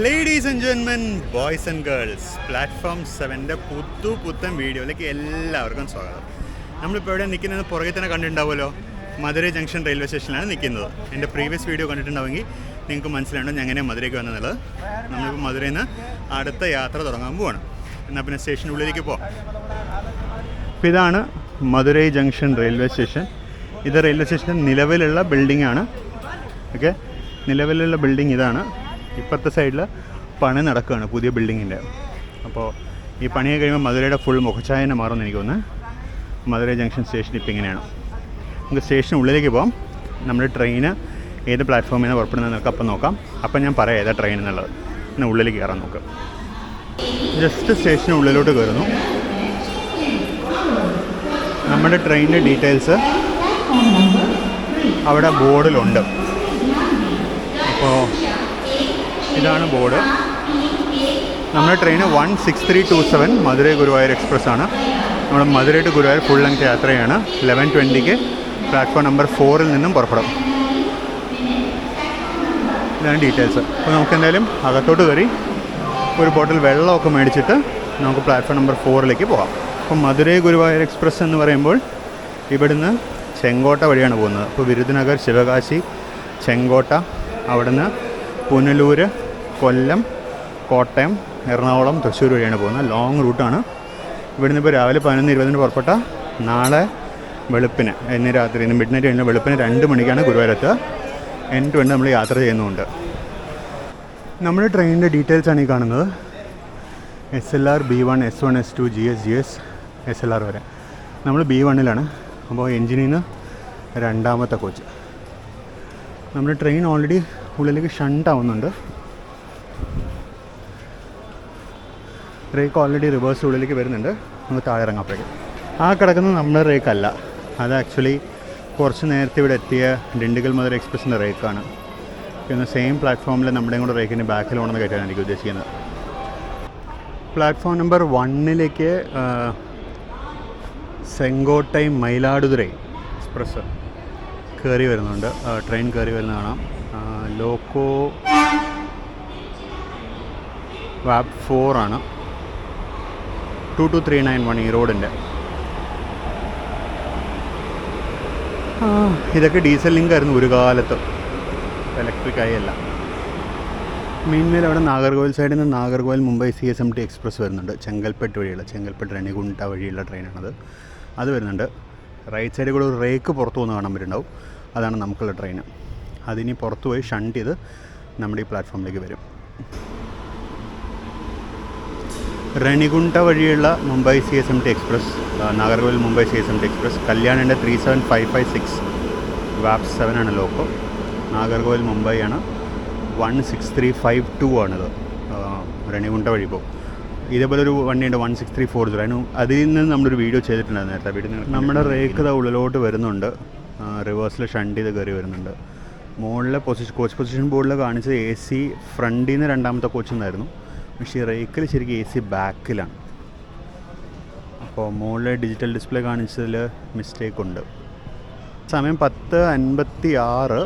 Ladies and gentlemen, boys and girls, platform 7ൻ്റെ പുത്തൻ വീഡിയോയിലേക്ക് എല്ലാവർക്കും സ്വാഗതം. നമ്മളിപ്പോൾ ഇവിടെ നിൽക്കുന്നത് പുറകെ തന്നെ കണ്ടിട്ടുണ്ടാവുമല്ലോ, മധുരൈ ജംഗ്ഷൻ റെയിൽവേ സ്റ്റേഷനിലാണ് നിൽക്കുന്നത്. എൻ്റെ പ്രീവിയസ് വീഡിയോ കണ്ടിട്ടുണ്ടാവുമെങ്കിൽ നിങ്ങൾക്ക് മനസ്സിലാവുണ്ട് ഞാൻ എങ്ങനെ മധുരയ്ക്ക് വന്നെന്നുള്ളത്. നമ്മളിപ്പോൾ മധുരയിൽ നിന്ന് അടുത്ത യാത്ര തുടങ്ങാൻ പോവാണ്. എന്നാൽ പിന്നെ സ്റ്റേഷനുള്ളിലേക്ക് പോവാം. അപ്പോൾ ഇതാണ് മധുരൈ ജംഗ്ഷൻ റെയിൽവേ സ്റ്റേഷൻ. ഇത് റെയിൽവേ സ്റ്റേഷൻ്റെ നിലവിലുള്ള ബിൽഡിംഗ് ആണ്. ഓക്കെ, നിലവിലുള്ള ബിൽഡിംഗ് ഇതാണ്. ഇപ്പുറത്തെ സൈഡിൽ പണി നടക്കുകയാണ് പുതിയ ബിൽഡിങ്ങിൻ്റെ. അപ്പോൾ ഈ പണിയൊക്കെ കഴിയുമ്പോൾ മധുരയുടെ ഫുൾ മുഖച്ഛായനെ മാറുമെന്ന് എനിക്ക് തോന്നുന്നു. മധുരൈ ജംഗ്ഷൻ സ്റ്റേഷൻ ഇപ്പം ഇങ്ങനെയാണ്. നമുക്ക് സ്റ്റേഷനുള്ളിലേക്ക് പോകാം. നമ്മുടെ ട്രെയിന് ഏത് പ്ലാറ്റ്ഫോമിൽ നിന്ന് പുറപ്പെടുന്നത് നമുക്ക് അപ്പം നോക്കാം. അപ്പം ഞാൻ പറയാം ഏതാ ട്രെയിൻ എന്നുള്ളത്. പിന്നെ ഉള്ളിലേക്ക് കയറാൻ നോക്കാം. ജസ്റ്റ് സ്റ്റേഷനുള്ളിലോട്ട് കയറുന്നു. നമ്മുടെ ട്രെയിനിൻ്റെ ഡീറ്റെയിൽസ് അവിടെ ബോർഡിലുണ്ട്. അപ്പോൾ ഇതാണ് ബോർഡ്. നമ്മുടെ ട്രെയിന് 16327 മധുരൈ ഗുരുവായൂർ എക്സ്പ്രസ് ആണ്. നമ്മുടെ Madurai to Guruvayur full length യാത്രയാണ്. 11:20 പ്ലാറ്റ്ഫോം നമ്പർ 4 നിന്നും പുറപ്പെടും. ഇതാണ് ഡീറ്റെയിൽസ്. അപ്പോൾ നമുക്ക് എന്തായാലും അകത്തോട്ട് കയറി ഒരു ബോട്ടിൽ വെള്ളമൊക്കെ മേടിച്ചിട്ട് നമുക്ക് പ്ലാറ്റ്ഫോം നമ്പർ 4 പോകാം. അപ്പോൾ മധുരൈ ഗുരുവായൂർ എക്സ്പ്രസ് എന്ന് പറയുമ്പോൾ ഇവിടുന്ന് ചെങ്കോട്ട വഴിയാണ് പോകുന്നത്. അപ്പോൾ വിരുദ്നഗർ, ശിവകാശി, ചെങ്കോട്ട, അവിടുന്ന് പുനലൂർ, കൊല്ലം, കോട്ടയം, എറണാകുളം, തൃശ്ശൂർ വഴിയാണ് പോകുന്നത്. ലോങ് റൂട്ടാണ്. ഇവിടുന്ന് ഇപ്പോൾ രാവിലെ 11:20 പുറപ്പെട്ട നാളെ വെളുപ്പിന് ഇന്ന് രാത്രി ഇന്ന് മിഡ് നൈറ്റ് കഴിഞ്ഞാൽ വെളുപ്പിന് 2 മണിക്കാണ് ഗുരുവായൂരെത്തുക. end to end നമ്മൾ യാത്ര ചെയ്യുന്നുണ്ട്. നമ്മുടെ ട്രെയിനിൻ്റെ ഡീറ്റെയിൽസാണ് ഈ കാണുന്നത്. SLR, B1, S1, S2, GS, SLR വരെ. നമ്മൾ B1-ലാണ്. അപ്പോൾ എൻജിനിൽ നിന്ന് രണ്ടാമത്തെ കോച്ച്. നമ്മുടെ ട്രെയിൻ ഓൾറെഡി ഉള്ളിലേക്ക് ഷണ്ട് ആവുന്നുണ്ട്. റേക്ക് ഓൾറെഡി റിവേഴ്സ് ഉള്ളിലേക്ക് വരുന്നുണ്ട്. നമുക്ക് താഴെ ഇറങ്ങാപ്പോഴേക്കും ആ കിടക്കുന്നത് നമ്മുടെ റേക്കല്ല. അത് ആക്ച്വലി കുറച്ച് നേരത്തെ ഇവിടെ എത്തിയ ഡിണ്ടിഗൽ മധുരൈ എക്സ്പ്രസിൻ്റെ റേക്കാണ്. പിന്നെ സെയിം പ്ലാറ്റ്ഫോമിൽ നമ്മുടെയും കൂടെ റേക്കിൻ്റെ ബാക്കിലോണെന്ന് കയറ്റാനാണ് എനിക്ക് ഉദ്ദേശിക്കുന്നത്. Platform number 1 Sengottai Mayiladuthurai express കയറി വരുന്നുണ്ട്. ട്രെയിൻ കയറി വരുന്ന കാണാം. ലോക്കോ വാബ് 4 ആണ്. 22391 ഈ റോഡിൻ്റെ. ഇതൊക്കെ ഡീസൽ ലിങ്ക് ആയിരുന്നു ഒരു കാലത്ത്, ഇലക്ട്രിക് ആയല്ല. മെയിൻമേൽ അവിടെ നാഗർകോവിൽ സൈഡിൽ നിന്ന് നാഗർകോവിൽ മുംബൈ CSMT എക്സ്പ്രസ് വരുന്നുണ്ട്. ചെങ്കൽപ്പെട്ട് വഴിയുള്ള, ചെങ്കൽപ്പെട്ട് റെണിഗുണ്ട വഴിയുള്ള ട്രെയിനാണത്. അത് വരുന്നുണ്ട്. റൈറ്റ് സൈഡിൽ കൂടെ ഒരു റേക്ക് പുറത്തു പോകുന്ന കാണാൻ പറ്റുന്നുണ്ടാവും. അതാണ് നമുക്കുള്ള ട്രെയിൻ. അതിനി പുറത്തു പോയി ഷണ്ട് ചെയ്ത് നമ്മുടെ ഈ പ്ലാറ്റ്ഫോമിലേക്ക് വരും. റെണിഗുണ്ട വഴിയുള്ള Mumbai CSMT express, Nagercoil Mumbai CSMT express, കല്യാണിൻ്റെ 37556 വാബ് 7 ആണ് ലോക്കോ. നാഗർകോവിൽ മുംബൈ ആണ് 16352 ആണിത്. റെണിഗുണ്ട വഴി പോകും. ഇതേപോലെ ഒരു വണ്ടിയുണ്ട് 16340. അതിൽ നിന്ന് നമ്മളൊരു വീഡിയോ ചെയ്തിട്ടുണ്ടായിരുന്നു നേരത്തെ. വീഡിയോ നമ്മുടെ റേക്ക് ഉള്ളിലോട്ട് വരുന്നുണ്ട്. റിവേഴ്സിൽ ഷണ്ട് ചെയ്ത് കയറി വരുന്നുണ്ട്. മുകളിലെ കോച്ച് പൊസിഷൻ ബോർഡിൽ കാണിച്ചത് AC ഫ്രണ്ടിൽ നിന്ന് രണ്ടാമത്തെ കോച്ച് എന്നായിരുന്നു. പക്ഷേ ഈ റേക്കിൽ ശരിക്കും AC ബാക്കിലാണ്. അപ്പോൾ മുകളിലെ ഡിജിറ്റൽ ഡിസ്പ്ലേ കാണിച്ചതിൽ മിസ്റ്റേക്ക് ഉണ്ട്. സമയം 10:56.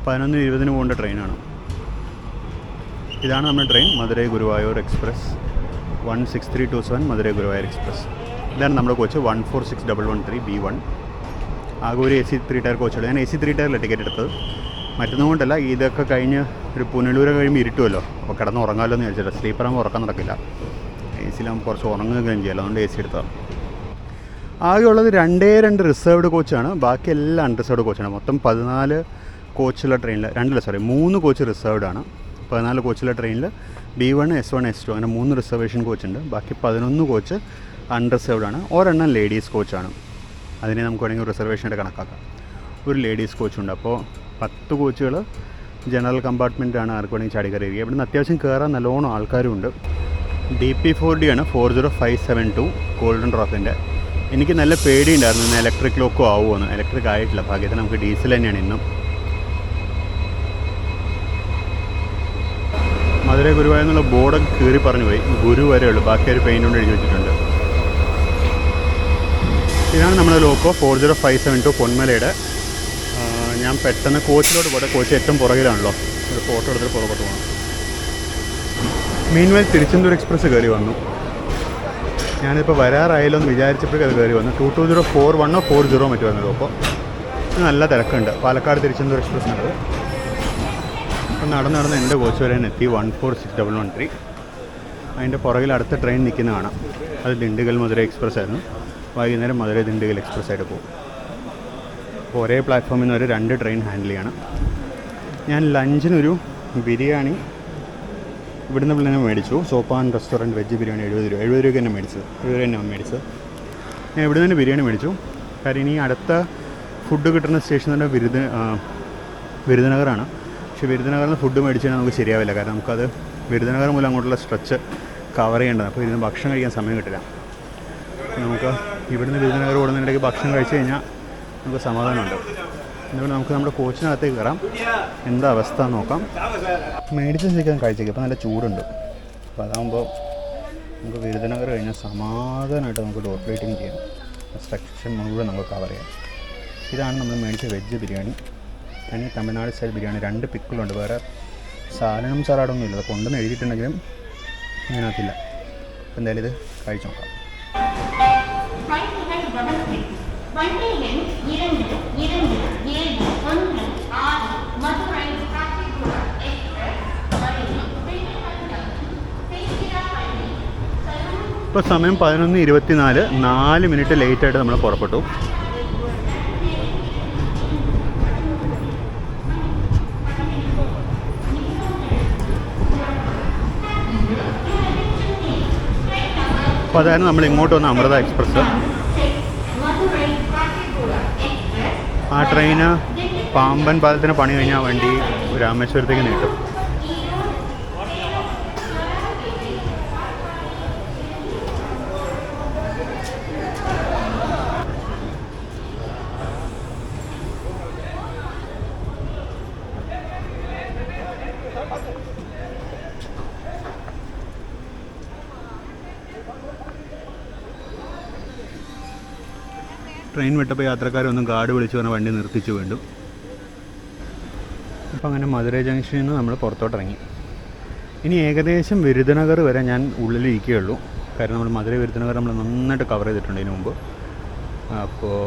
11:20 പോകേണ്ട ട്രെയിനാണ്. ഇതാണ് നമ്മുടെ train, Madurai Guruvayur express 16327 Madurai Guruvayur express. ഇതാണ് നമ്മുടെ കോച്ച് 146113 B1. ആകെ ഒരു AC 3 ടയർ കോച്ചുള്ളൂ. ഞാൻ AC 3 ടയറിലെ ടിക്കറ്റ് എടുത്തത്. മറ്റൊന്നും കൊണ്ടല്ല, ഇതൊക്കെ കഴിഞ്ഞ് ഒരു പുനലൂരെ കഴിയുമ്പോൾ ഇരുട്ടുമല്ലോ, അപ്പോൾ കിടന്ന് ഉറങ്ങാമല്ലോ എന്ന് വിചാരിച്ചിട്ട്. സ്ലീപ്പറാകുമ്പോൾ ഉറക്കം നടക്കില്ല. AC-ലാകുമ്പോൾ കുറച്ച് ഉറങ്ങുകയും ചെയ്യാമല്ലോ, അതുകൊണ്ട് AC എടുത്തതാണ്. ആകെയുള്ളത് 2 റിസർവ്ഡ് കോച്ചാണ്. ബാക്കി എല്ലാം അൺറിസർവ്ഡ് കോച്ചാണ്. മൊത്തം 14 കോച്ചുള്ള ട്രെയിനിൽ 3 കോച്ച് റിസർവ്ഡ് ആണ്. 14 കോച്ചുള്ള ട്രെയിനിൽ B1, S1, S2 അങ്ങനെ 3 റിസർവേഷൻ കോച്ചുണ്ട്. ബാക്കി 11 കോച്ച് അൺറിസർവ്ഡ് ആണ്. ഒരെണ്ണം ലേഡീസ് കോച്ചാണ്. അതിനെ നമുക്ക് വേണമെങ്കിൽ റിസർവേഷനായിട്ട് കണക്കാക്കാം. ഒരു ലേഡീസ് കോച്ചുണ്ട്. അപ്പോൾ 10 കോച്ചുകൾ ജനറൽ കമ്പാർട്ട്മെൻറ്റാണ്. ആർക്ക് വേണമെങ്കിൽ ചാടി കയറി. ഇവിടുന്ന് അത്യാവശ്യം കയറാൻ നല്ലോണം ആൾക്കാരുണ്ട്. DP4D ആണ് 40572 ഗോൾഡൻ ഡ്രോപ്പിൻ്റെ. എനിക്ക് നല്ല പേടിയുണ്ടായിരുന്നു ഇന്ന് ഇലക്ട്രിക് ലോക്കോ ആവുമെന്ന്. ഇലക്ട്രിക് ആയിട്ടില്ല. ഭാഗ്യത്തിന് നമുക്ക് ഡീസൽ തന്നെയാണ് ഇന്നും. മധുരൈ ഗുരുവായൂർ എന്നുള്ള ബോർഡൊക്കെ കീറി പറഞ്ഞു പോയി. ഗുരു വരെ ഉള്ളൂ, ബാക്കി ഒരു പെയിൻ്റ് കൊണ്ട് എഴുതി വെച്ചിട്ടുണ്ട്. ഇതാണ് നമ്മുടെ ലോക്കോ 40572 പൊന്മലയുടെ. ഞാൻ ഞാൻ പെട്ടെന്ന് കോച്ചിലോട്ട് പോട്ടെ. കോച്ച് ഏറ്റവും പുറകിലാണല്ലോ, ഒരു ഫോട്ടോ എടുത്തിട്ട് പുറകോട്ട് പോകണം. മീൻവെൽ തിരുച്ചെന്തൂർ എക്സ്പ്രസ് കയറി വന്നു. ഞാനിപ്പോൾ വരാറായല്ലോ എന്ന് വിചാരിച്ചപ്പോഴേക്കും അത് കയറി വന്നു. 2204 40 മറ്റു വന്നത്. അപ്പോൾ നല്ല തിരക്കുണ്ട്. പാലക്കാട് തിരുച്ചെന്തൂർ എക്സ്പ്രസ്സിനത്. അപ്പോൾ നടന്ന് എൻ്റെ കോച്ച് വരെ എത്തി. 146113. അതിൻ്റെ പുറകിൽ അടുത്ത ട്രെയിൻ നിൽക്കുന്ന കാണാം. അത് ദിണ്ടുകൽ മധുര എക്സ്പ്രസ് ആയിരുന്നു. വൈകുന്നേരം മധുര ദിണ്ടുകൽ എക്സ്പ്രസ് ആയിട്ട് പോകും. അപ്പോൾ ഒരേ പ്ലാറ്റ്ഫോമിൽ നിന്ന് ഒരു 2 ട്രെയിൻ ഹാൻഡിൽ ചെയ്യണം. ഞാൻ ലഞ്ചിനൊരു ബിരിയാണി ഇവിടുന്ന് പിന്നെ മേടിച്ചു. സോപ്പാൻ റെസ്റ്റോറൻറ്റ് വെജ് ബിരിയാണി 70 രൂപ. 70 രൂപയ്ക്ക് തന്നെ മേടിച്ചത്. 70 രൂപ തന്നെ മേടിച്ചത്. ഞാൻ ഇവിടെ നിന്ന് ബിരിയാണി മേടിച്ചു. കാര്യം ഇനി അടുത്ത ഫുഡ് കിട്ടുന്ന സ്റ്റേഷൻ തന്നെ വിരുദനഗറാണ്. പക്ഷേ വിരുദനഗറിൽ നിന്ന് ഫുഡ് മേടിച്ച് കഴിഞ്ഞാൽ നമുക്ക് ശരിയാവില്ല. കാരണം നമുക്കത് വിരുദനഗർ മൂലം അങ്ങോട്ടുള്ള സ്ട്രെച്ച് കവർ ചെയ്യേണ്ടത്. അപ്പോൾ ഇരുന്ന് ഭക്ഷണം കഴിക്കാൻ സമയം കിട്ടില്ല. നമുക്ക് ഇവിടുന്ന് വിരുദനഗർ ഓടുന്നതിനിടയ്ക്ക് ഭക്ഷണം കഴിച്ച് കഴിഞ്ഞാൽ നമുക്ക് സമാധാനമുണ്ട്. അതുകൊണ്ട് നമുക്ക് നമ്മുടെ കോച്ചിനകത്തേക്ക് കയറാം. എന്താ അവസ്ഥ നോക്കാം. മേടിച്ച് ശരിക്കും കഴിച്ചേക്കും. ഇപ്പോൾ നല്ല ചൂടുണ്ട്. അപ്പോൾ അതാകുമ്പോൾ നമുക്ക് വിരുദനഗർ കഴിഞ്ഞാൽ സമാധാനമായിട്ട് നമുക്ക് ഡോർ പ്ലേറ്റിംഗ് ചെയ്യാം. സെക്ഷൻ മുഴുവൻ നമുക്ക് കവർ ചെയ്യാം. ഇതാണ് നമ്മൾ മേടിച്ച വെജ് ബിരിയാണി. തനി തമിഴ്നാട് സ്റ്റൈൽ ബിരിയാണി. 2 പിക്കിളുണ്ട്. വേറെ സാലനും സലാഡൊന്നും ഇല്ല. അത് കൊണ്ടുവന്ന് എഴുതിയിട്ടുണ്ടെങ്കിലും ഇതിനകത്തില്ല. അപ്പോൾ എന്തായാലും ഇത് കഴിച്ച് നോക്കാം. ഇപ്പോൾ സമയം 11:24. 4 മിനിറ്റ് ലേറ്റായിട്ട് നമ്മൾ പുറപ്പെട്ടു. അപ്പോൾ അതായിരുന്നു നമ്മൾ ഇങ്ങോട്ട് വന്ന അമൃത എക്സ്പ്രസ്. ആ ട്രെയിന് പാമ്പൻ പാലത്തിന് പണി കഴിഞ്ഞാൽ വണ്ടി രാമേശ്വരത്തേക്ക് നീട്ടും. ട്രെയിൻ വിട്ടപ്പോൾ യാത്രക്കാരൊന്നും കാർഡ് വിളിച്ചു പറഞ്ഞ വണ്ടി നിർത്തിച്ചു വീണ്ടും. അപ്പോൾ അങ്ങനെ മധുര ജംഗ്ഷനിൽ നിന്ന് നമ്മൾ പുറത്തോട്ടിറങ്ങി. ഇനി ഏകദേശം വിരുദനഗർ വരെ ഞാൻ ഉള്ളിലിരിക്കുകയുള്ളൂ. കാരണം നമ്മൾ മധുര വിരുദനഗർ നമ്മൾ നന്നായിട്ട് കവർ ചെയ്തിട്ടുണ്ട് ഇതിനു മുമ്പ്. അപ്പോൾ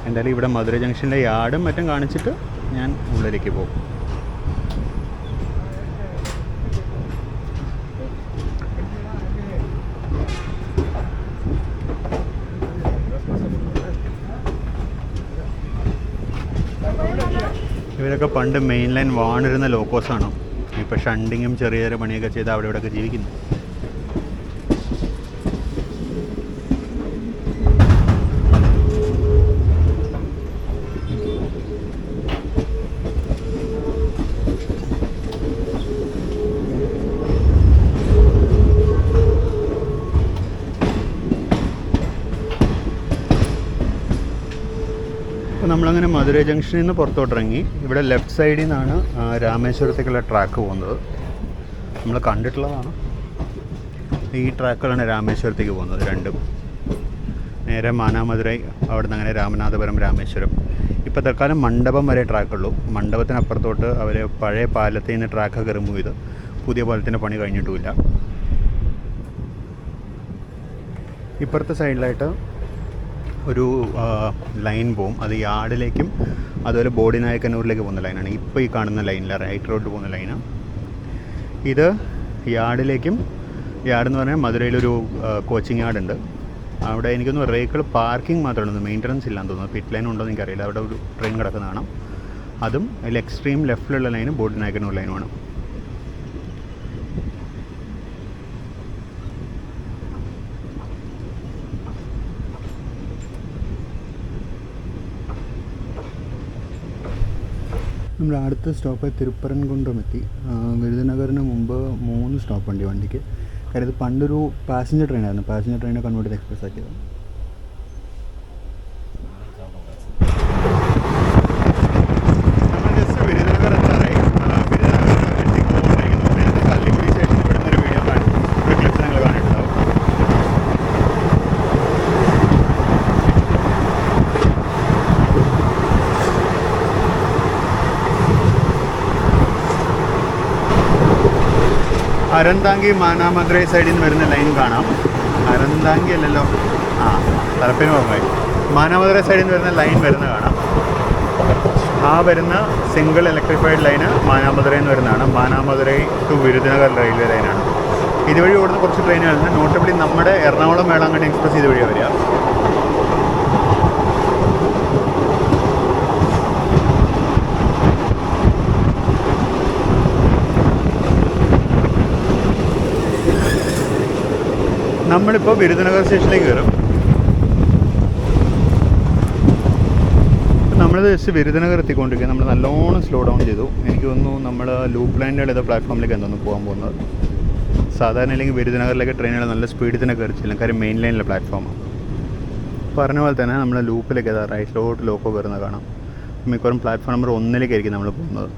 എന്തായാലും ഇവിടെ മധുര ജംഗ്ഷനിലെ യാർഡും മറ്റും കാണിച്ചിട്ട് ഞാൻ ഉള്ളിലേക്ക് പോകും. ഇവരൊക്കെ പണ്ട് മെയിൻ ലൈൻ വാണിരുന്ന ലോക്കോസാണ്. ഇപ്പോൾ ഷണ്ടിങ്ങും ചെറിയ ചെറിയ പണിയൊക്കെ ചെയ്ത് അവിടെ ഇവിടെയൊക്കെ ജീവിക്കുന്നു. അപ്പോൾ നമ്മളങ്ങനെ മധുര ജംഗ്ഷനിൽ നിന്ന് പുറത്തോട്ടിറങ്ങി. ഇവിടെ ലെഫ്റ്റ് സൈഡിൽ നിന്നാണ് രാമേശ്വരത്തേക്കുള്ള ട്രാക്ക് പോകുന്നത്. നമ്മൾ കണ്ടിട്ടുള്ളതാണ്. ഈ ട്രാക്കുകളാണ് രാമേശ്വരത്തേക്ക് പോകുന്നത് രണ്ടും. നേരെ മാനാമധുരൈ, അവിടെ നിന്ന് അങ്ങനെ രാമനാഥപുരം, രാമേശ്വരം. ഇപ്പോൾ തൽക്കാലം മണ്ഡപം വരെ ട്രാക്കുള്ളൂ. മണ്ഡപത്തിനപ്പുറത്തോട്ട് അവർ പഴയ പാലത്തിൽ നിന്ന് ട്രാക്കൊക്കെ റിമൂവ് ചെയ്ത് പുതിയ പാലത്തിൻ്റെ പണി കഴിഞ്ഞിട്ടുമില്ല. ഇപ്പുറത്തെ സൈഡിലായിട്ട് ഒരു ലൈൻ പോവും. അത് യാർഡിലേക്കും അതുപോലെ ബോഡിനായക്കന്നൂരിലേക്ക് പോകുന്ന ലൈനാണ്. ഇപ്പോൾ ഈ കാണുന്ന ലൈനിൽ റൈറ്റ് റോഡ് പോകുന്ന ലൈനാണ്. ഇത് യാർഡിലേക്കും, യാർഡെന്ന് പറഞ്ഞാൽ മധുരയിലൊരു കോച്ചിങ് യാർഡുണ്ട്. അവിടെ എനിക്കൊന്ന് വെഹിക്കിൾ പാർക്കിംഗ് മാത്രമേ ഉള്ളൂ, മെയിൻ്റനൻസ് ഇല്ലാന്ന് തോന്നുന്നു. പിറ്റ് ലൈൻ ഉണ്ടോ എന്ന് എനിക്കറിയില്ല. അവിടെ ഒരു ട്രെയിൻ കിടക്കുന്നതാണ്. അതും അതിൽ എക്സ്ട്രീം ലെഫ്റ്റിലുള്ള ലൈനും ബോഡിനായക്കന്നൂർ ലൈനുമാണ്. നമ്മുടെ അടുത്ത സ്റ്റോപ്പ് തിരുപ്പരൻകുന്റം എത്തി. വിരുദനഗറിന് മുമ്പ് 3 സ്റ്റോപ്പുണ്ട് ഈ വണ്ടിക്ക്. കാര്യം ഇത് പണ്ടൊരു പാസഞ്ചർ ട്രെയിനായിരുന്നു. പാസഞ്ചർ ട്രെയിനെ കൺവേർട്ട് ചെയ്ത് എക്സ്പ്രസ് ആക്കിയത്. അരന്താങ്കി മാനാമധുരൈ സൈഡിൽ നിന്ന് വരുന്ന ലൈൻ കാണാം. അരന്താങ്കി അല്ലല്ലോ, തലപ്പിന് പോകായി. മാനാമധുരൈ സൈഡിൽ നിന്ന് വരുന്ന ലൈൻ വരുന്ന കാണാം. ആ വരുന്ന സിംഗിൾ ഇലക്ട്രിഫൈഡ് ലൈന് മാനാമധുരയിൽ നിന്ന് വരുന്നതാണ്. മാനാമധുരൈ ടു വിരുദ്നഗർ റെയിൽവേ ലൈനാണ്. ഇതുവഴി ഓടുന്ന കുറച്ച് ട്രെയിനുകളുണ്ട്. നോട്ടബിളി നമ്മുടെ എറണാകുളം വേളാങ്കണ്ണി എക്സ്പ്രസ് ഇതുവഴിയാണ് വരിക. നമ്മളിപ്പോൾ വിരുദ്നഗർ സ്റ്റേഷനിലേക്ക് കയറും. നമ്മളിത് ജസ്റ്റ് വിരുദ്നഗർ എത്തിക്കൊണ്ടിരിക്കുക. നമ്മൾ നല്ലോണം സ്ലോ ഡൗൺ ചെയ്തു. എനിക്ക് തോന്നുന്നു നമ്മൾ ലൂപ്പ് ലൈനിൻ്റെ ഏതോ പ്ലാറ്റ്ഫോമിലേക്ക് എന്തോന്നു പോകാൻ പോകുന്നത്. സാധാരണ അല്ലെങ്കിൽ വിരുദ്നഗറിലേക്ക് ട്രെയിനുകൾ നല്ല സ്പീഡിൽ തന്നെ കയറി ചെല്ലും. കാര്യം മെയിൻ ലൈനിലെ പ്ലാറ്റ്ഫോമാണ്. പറഞ്ഞ പോലെ തന്നെ നമ്മൾ ലൂപ്പിലേക്ക് ഏതാ റൈറ്റിലോട്ട് ലോക്കോ വരുന്നത് കാണാം. മിക്കവാറും പ്ലാറ്റ്ഫോം നമ്പർ 1 നമ്മൾ പോകുന്നത്.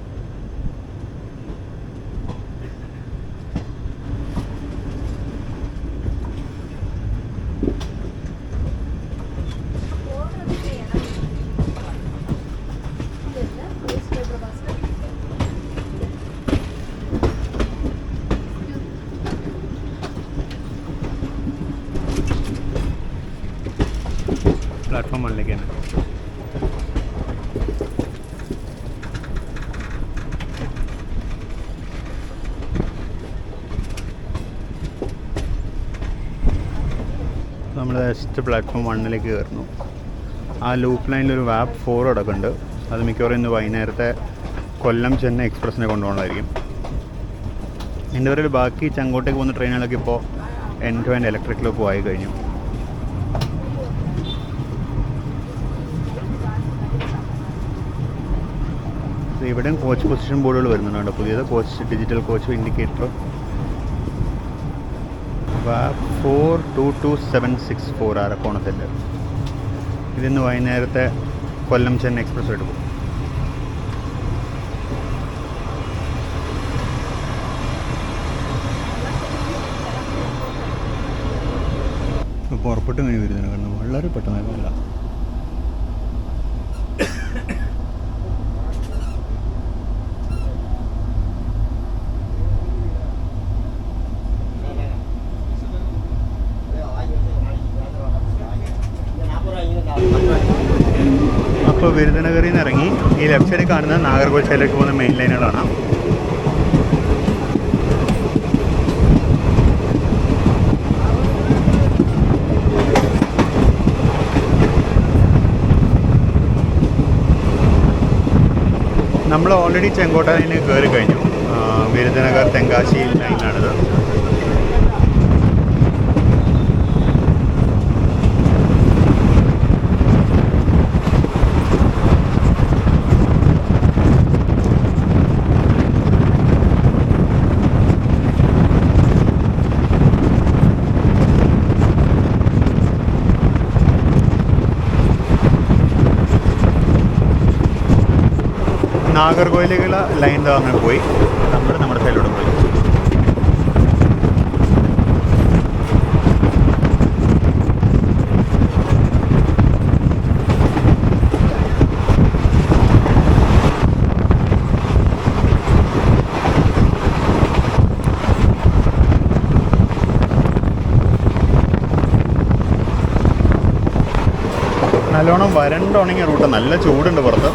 പ്ലാറ്റ്ഫോം 1 നമ്മൾ ജസ്റ്റ് പ്ലാറ്റ്ഫോം 1 കയറുന്നു. ആ ലൂപ്പ് ലൈനിലൊരു വാപ്പ് 4 കിടക്കുന്നുണ്ട്. അത് മിക്കവാറും ഇന്ന് വൈകുന്നേരത്തെ കൊല്ലം ചെന്നൈ എക്സ്പ്രസ്സിനെ കൊണ്ടുപോകണമായിരിക്കും. എൻ്റെ ഒരു ബാക്കി ചങ്ങോട്ടേക്ക് പോകുന്ന ട്രെയിനുകളൊക്കെ ഇപ്പോൾ end to end electric loop ആയി കഴിഞ്ഞു. ഇവിടെയും കോച്ച് പൊസിഷൻ ബോർഡുകൾ വരുന്നുണ്ട്. പുതിയത് കോച്ച് ഡിജിറ്റൽ കോച്ച് ഇൻഡിക്കേറ്റർ വാപ്പ് 422764 അരക്കോണത്തിൻ്റെ. ഇതിന്ന് വൈകുന്നേരത്തെ കൊല്ലം ചെന്നൈ എക്സ്പ്രസ് എടുക്കും. ഇപ്പോൾ പുറപ്പെട്ട് കഴിഞ്ഞ് വരുന്നതിന് കാരണം വളരെ പെട്ടെന്നല്ല. അപ്പോൾ വിരുദ്നഗറിൽ നിന്ന് ഇറങ്ങി ഈ ലെഫ്റ്റ് സൈഡിൽ കാണുന്ന നാഗർകോവിൽ സൈഡിലേക്ക് പോകുന്ന മെയിൻ ലൈനുകളാണ്. നമ്മൾ ഓൾറെഡി ചെങ്കോട്ട ലൈനിൽ കയറി കഴിഞ്ഞു. വിരുദ്നഗർ തെങ്കാശി ലൈനാണിത്. നാഗർകോവിലേക്കുള്ള ലൈൻ അങ്ങനെ പോയി. നമ്മൾ നമ്മുടെ സൈഡിലൂടെ പോയി. നല്ലോണം വരണ്ടുണങ്ങിയ റൂട്ട്. നല്ല ചൂടുണ്ട് പുറത്ത്.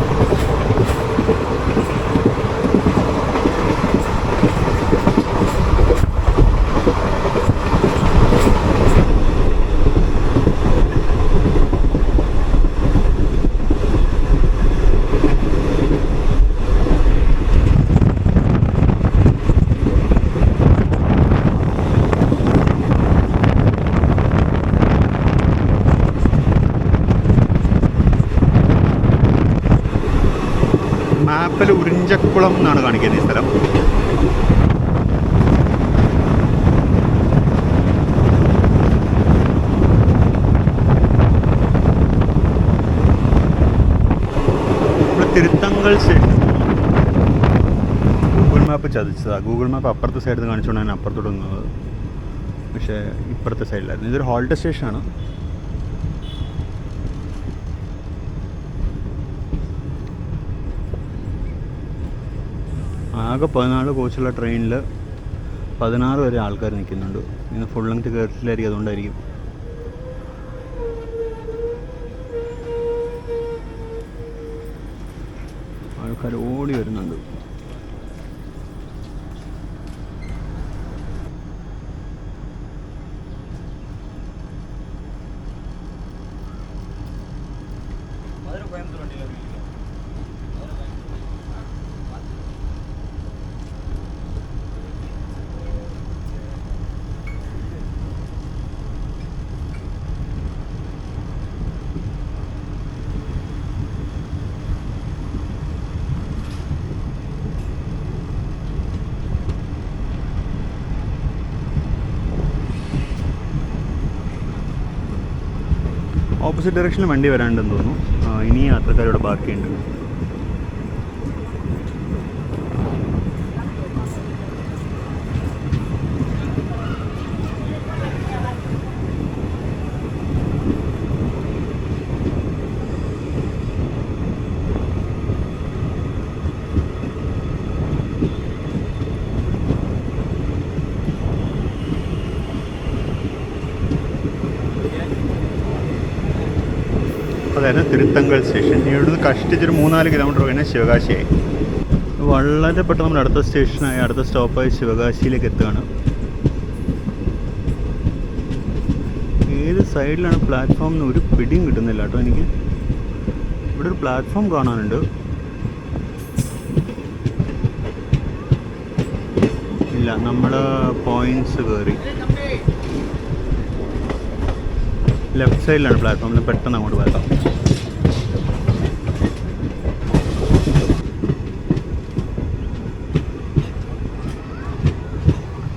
മാപ്പിൽ ഉറിഞ്ചക്കുളം എന്നാണ് കാണിക്കുന്നത് ഈ സ്ഥലം. ഇവിടെ തിരുത്തങ്കൽ സ്റ്റേഷൻ. ഗൂഗിൾ മാപ്പ് ചതിച്ചതാണ്. ഗൂഗിൾ മാപ്പ് അപ്പുറത്തെ സൈഡിൽ നിന്ന് കാണിച്ചുകൊണ്ടാണ് അപ്പുറത്തോട്ട് വന്നത്. പക്ഷേ ഇപ്പുറത്തെ സൈഡിലായിരുന്നു. ഇതൊരു ഹോൾട്ട് സ്റ്റേഷനാണ്. ആകെ 14 കോച്ചുള്ള ട്രെയിനിൽ 16 വരെ ആൾക്കാർ നിൽക്കുന്നുണ്ട്. ഇന്ന് ഫുൾ ലെങ്ത് കയറിയില്ലായിരിക്കും, അതുകൊണ്ടായിരിക്കും. ആൾക്കാർ ഓടി വരുന്നുണ്ട്. ഓപ്പോസിറ്റ് ഡയറക്ഷനിൽ വണ്ടി വരാണ്ടെന്ന് തോന്നുന്നു. ഇനി യാത്രക്കാരോട് ബാക്കിയുണ്ട്. അതായത് തിരുത്തങ്കൽ സ്റ്റേഷൻ. ഇവിടുന്ന് കഷ്ടിച്ചൊരു 3-4 കിലോമീറ്റർ കഴിഞ്ഞാൽ ശിവകാശിയായി. വളരെ പെട്ടെന്ന് നമ്മുടെ അടുത്ത സ്റ്റേഷനായി, അടുത്ത സ്റ്റോപ്പായി ശിവകാശിയിലേക്ക് എത്തുകയാണ്. ഏത് സൈഡിലാണ് പ്ലാറ്റ്ഫോം എന്ന് ഒരു പിടിയും കിട്ടുന്നില്ല കേട്ടോ എനിക്ക്. ഇവിടെ ഒരു പ്ലാറ്റ്ഫോം കാണാനുണ്ട്. ഇല്ല, നമ്മൾ പോയിൻറ്റ്സ് കയറി ലെഫ്റ്റ് സൈഡിലാണ് പ്ലാറ്റ്ഫോമിൽ. പെട്ടെന്ന് അങ്ങോട്ട് പോകാം.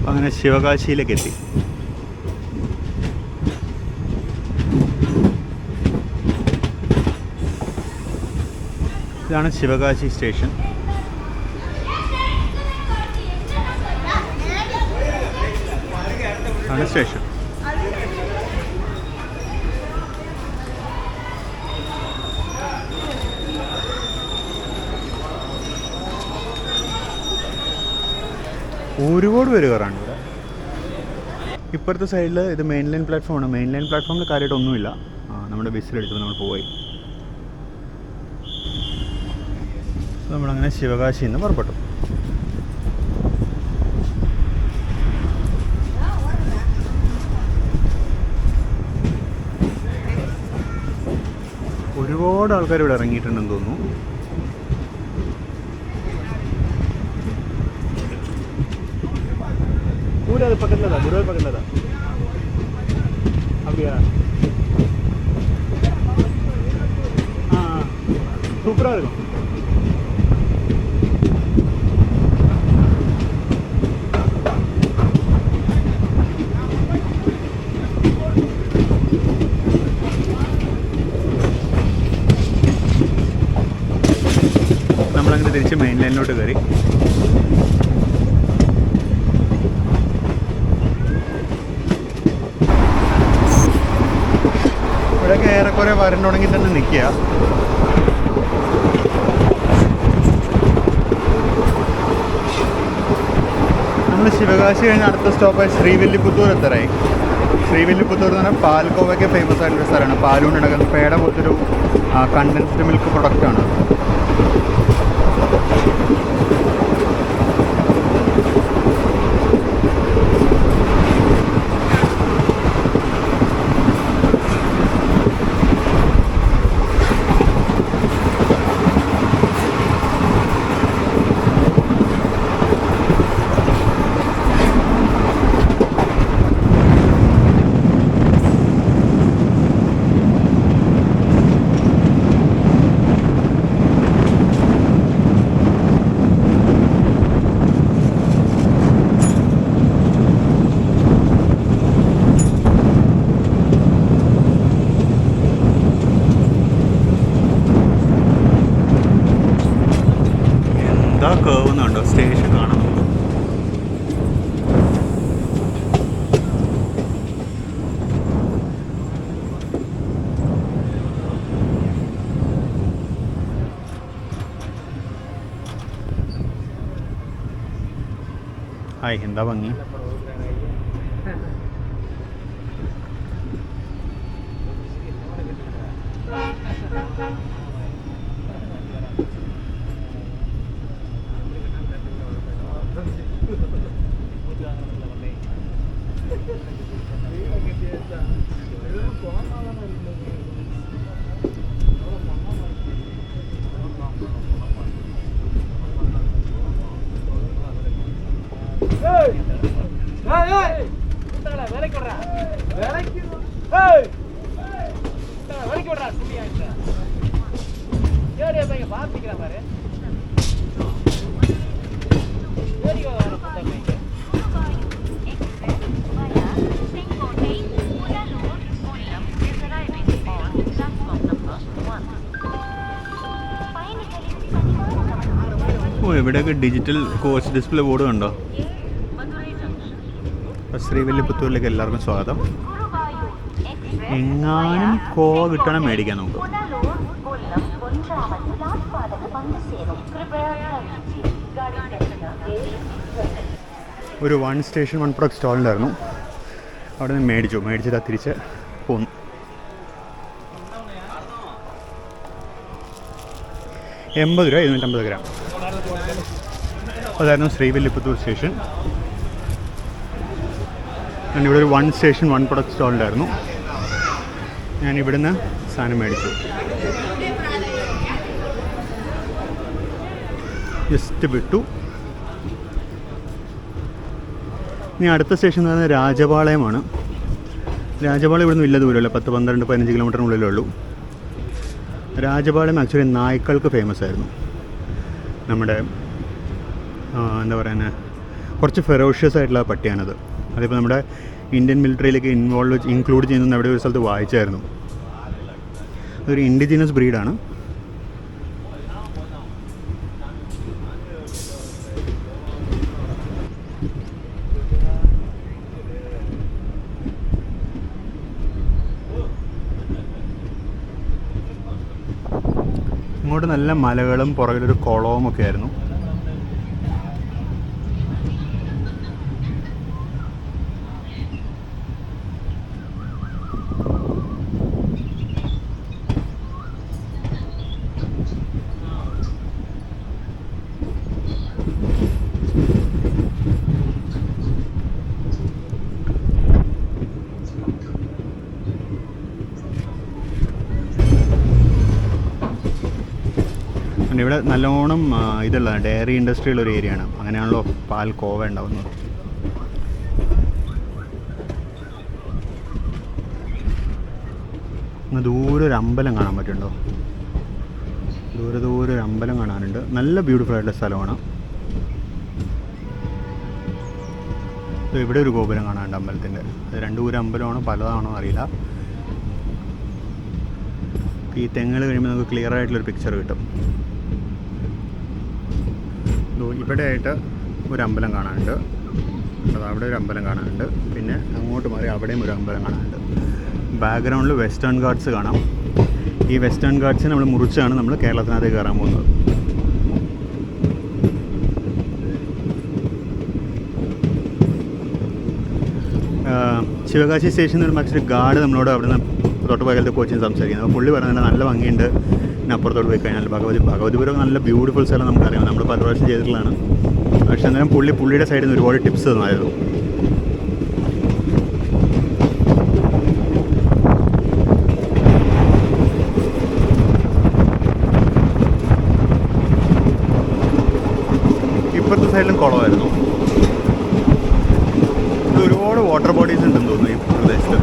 അങ്ങനെ ശിവകാശിയിലേക്ക് എത്തി. ഇതാണ് ശിവകാശി സ്റ്റേഷൻ. ആണ് സ്റ്റേഷൻ. ഒരുപാട് പേര് കയറാണ് ഇവിടെ. ഇപ്പുറത്തെ സൈഡിൽ ഇത് മെയിൻ ലൈൻ പ്ലാറ്റ്ഫോമാണ്. മെയിൻ ലൈൻ പ്ലാറ്റ്ഫോമിൽ കാര്യമായിട്ടൊന്നുമില്ല. നമ്മുടെ ബസ്സിലെടുത്തപ്പോൾ നമ്മൾ പോയി. നമ്മളങ്ങനെ ശിവകാശിയിൽ നിന്ന് പുറപ്പെട്ടു. ഒരുപാട് ആൾക്കാർ ഇവിടെ ഇറങ്ങിയിട്ടുണ്ടെന്ന് തോന്നുന്നു. पूरा पकड़ना था, पूरा पकड़ना था. अब यार हाँ सूपरा இருக்கும். നമ്മളങ്ങനെ തിരിച്ച് മെയിൻ ലൈനിലോട്ട് കയറി. ഇവിടെയൊക്കെ ഏറെക്കുറെ വരണ്ടുണ്ടെങ്കിൽ തന്നെ നിൽക്കുക. നമ്മൾ ശിവകാശി കഴിഞ്ഞ അടുത്ത സ്റ്റോപ്പായി ശ്രീവില്ലിപുത്തൂർ എത്തരായി. ശ്രീവില്ലിപുത്തൂർ എന്ന് പറഞ്ഞാൽ പാൽക്കോവയ്ക്ക് ഫേമസ് ആയിട്ടുള്ള സ്ഥലമാണ്. പാലുകൊണ്ടുണ്ടാക്കുന്ന പേട പോലത്തൊരു കണ്ടൻസ്ഡ് മിൽക്ക് പ്രൊഡക്റ്റാണ്. ഹായ്, എന്താ ഭംഗി. ഓ, ഇവിടെയൊക്കെ ഡിജിറ്റൽ കോച്ച് ഡിസ്പ്ലേ ബോർഡ് കണ്ടോ. ശ്രീവില്ലിപുത്തൂരിലേക്ക് എല്ലാവർക്കും സ്വാഗതം. എങ്ങാനും കോവ കിട്ടണം മേടിക്കാൻ നമുക്ക്. ഒരു 1 സ്റ്റേഷൻ 1 പ്രൊഡക്റ്റ് സ്റ്റോളുണ്ടായിരുന്നു, അവിടെ നിന്ന് മേടിച്ചിട്ട് തിരിച്ച് പോന്നു. ₹80 250 ഗ്രാം. അതായിരുന്നു ശ്രീവില്ലിപുത്തൂർ സ്റ്റേഷൻ. ഞാനിവിടെ ഒരു 1 സ്റ്റേഷൻ 1 പ്രൊഡക്റ്റ് സ്റ്റോളുണ്ടായിരുന്നു. ഞാൻ ഇവിടുന്ന് സാധനം മേടിച്ചു. ജസ്റ്റ് വിട്ടു. ഇനി അടുത്ത സ്റ്റേഷൻ എന്ന് പറയുന്നത് രാജപാളയമാണ്. രാജപാളയം ഇവിടുന്ന് വലിയ ദൂരമല്ല, 10-12-15 കിലോമീറ്ററിനുള്ളിലേ ഉള്ളൂ. രാജപാളയം ആക്ച്വലി നായ്ക്കൾക്ക് ഫേമസ് ആയിരുന്നു. നമ്മുടെ എന്താ പറയുന്നത്, കുറച്ച് ഫെറോഷ്യസ് ആയിട്ടുള്ള പട്ടിയാണത്. അതിപ്പോൾ നമ്മുടെ ഇന്ത്യൻ മിലിറ്ററിയിലേക്ക് ഇൻക്ലൂഡ് ചെയ്യുന്ന എവിടെ ഒരു സ്ഥലത്ത് വായിച്ചായിരുന്നു. അതൊരു ഇൻഡിജിനസ് ബ്രീഡാണ്. ഇങ്ങോട്ട് നല്ല മലകളും പുറകിലൊരു കുളവും ഒക്കെ ആയിരുന്നു. ഇവിടെ നല്ലോണം ഇതുള്ള ഡയറി ഇൻഡസ്ട്രിയുള്ള ഏരിയയാണ്. അങ്ങനെയാണല്ലോ പാൽ കോവ ഉണ്ടാവുന്നത്. ദൂരെ ഒരു അമ്പലം കാണാൻ പറ്റുന്നുണ്ടോ? ദൂരെ ഒരു അമ്പലം കാണാനുണ്ട്. നല്ല ബ്യൂട്ടിഫുൾ ആയിട്ടുള്ള സ്ഥലമാണ്. ഇവിടെ ഒരു ഗോപുരം കാണാനുണ്ട് അമ്പലത്തിൻ്റെ. അത് 2 ഊര് അമ്പലമാണോ പലതാണോ അറിയില്ല. ഈ തെങ്ങൽ കഴിയുമ്പോൾ നമുക്ക് ക്ലിയർ ആയിട്ടുള്ളൊരു പിക്ചർ കിട്ടും. ഇവിടെയായിട്ട് ഒരു അമ്പലം കാണാനുണ്ട്. അത് അവിടെ ഒരു അമ്പലം കാണാനുണ്ട്. പിന്നെ അങ്ങോട്ട് മാറി അവിടെയും ഒരു അമ്പലം കാണാനുണ്ട്. ബാക്ക്ഗ്രൗണ്ടിൽ വെസ്റ്റേൺ ഗാർഡ്സ് കാണാം. ഈ വെസ്റ്റേൺ ഗാർഡ്സ് നമ്മൾ മുറിച്ചാണ് നമ്മൾ കേരളത്തിനകത്തേക്ക് കയറാൻ പോകുന്നത്. ശിവകാശി സ്റ്റേഷനിൽ വരുമ്പോൾ ആക്ച്വലി ഗാർഡ് നമ്മളോട് അവിടെ നിന്ന് തൊട്ട് പകലത്തെ കോച്ചിങ് സംസാരിക്കുന്നത്. അപ്പോൾ പുള്ളി പറയുന്നത് നല്ല ഭംഗിയുണ്ട്, പിന്നെ അപ്പുറത്തോട്ട് പോയി കഴിഞ്ഞാൽ ഭഗവതിപുരം നല്ല ബ്യൂട്ടിഫുൾ സ്ഥലം നമുക്കറിയാം, നമ്മൾ പല പ്രാവശ്യം ചെയ്തിട്ടുള്ളതാണ്. പക്ഷെ അന്നേരം പുള്ളിയുടെ സൈഡിൽ നിന്ന് ഒരുപാട് ടിപ്സ് തന്നായിരുന്നു. ഇപ്പുറത്തെ സൈഡിലും കുളമായിരുന്നു. ഒരുപാട് വാട്ടർ ബോഡീസ് ഉണ്ടെന്ന് തോന്നുന്നു ഈ പ്രദേശത്ത്.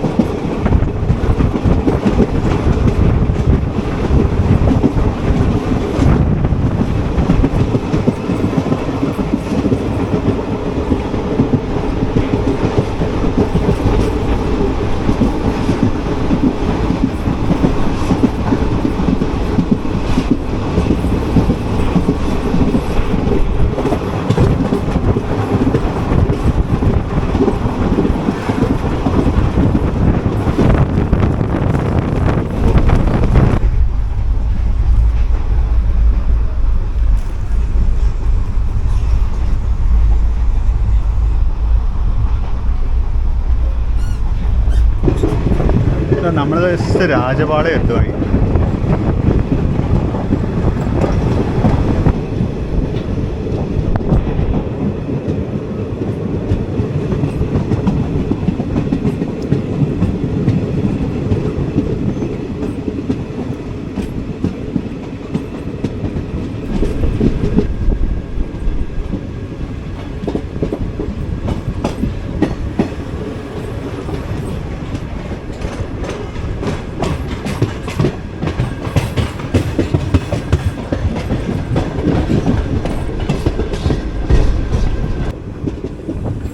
നമ്മൾ ജസ്റ്റ് രാജപാളയം എത്തുമായി.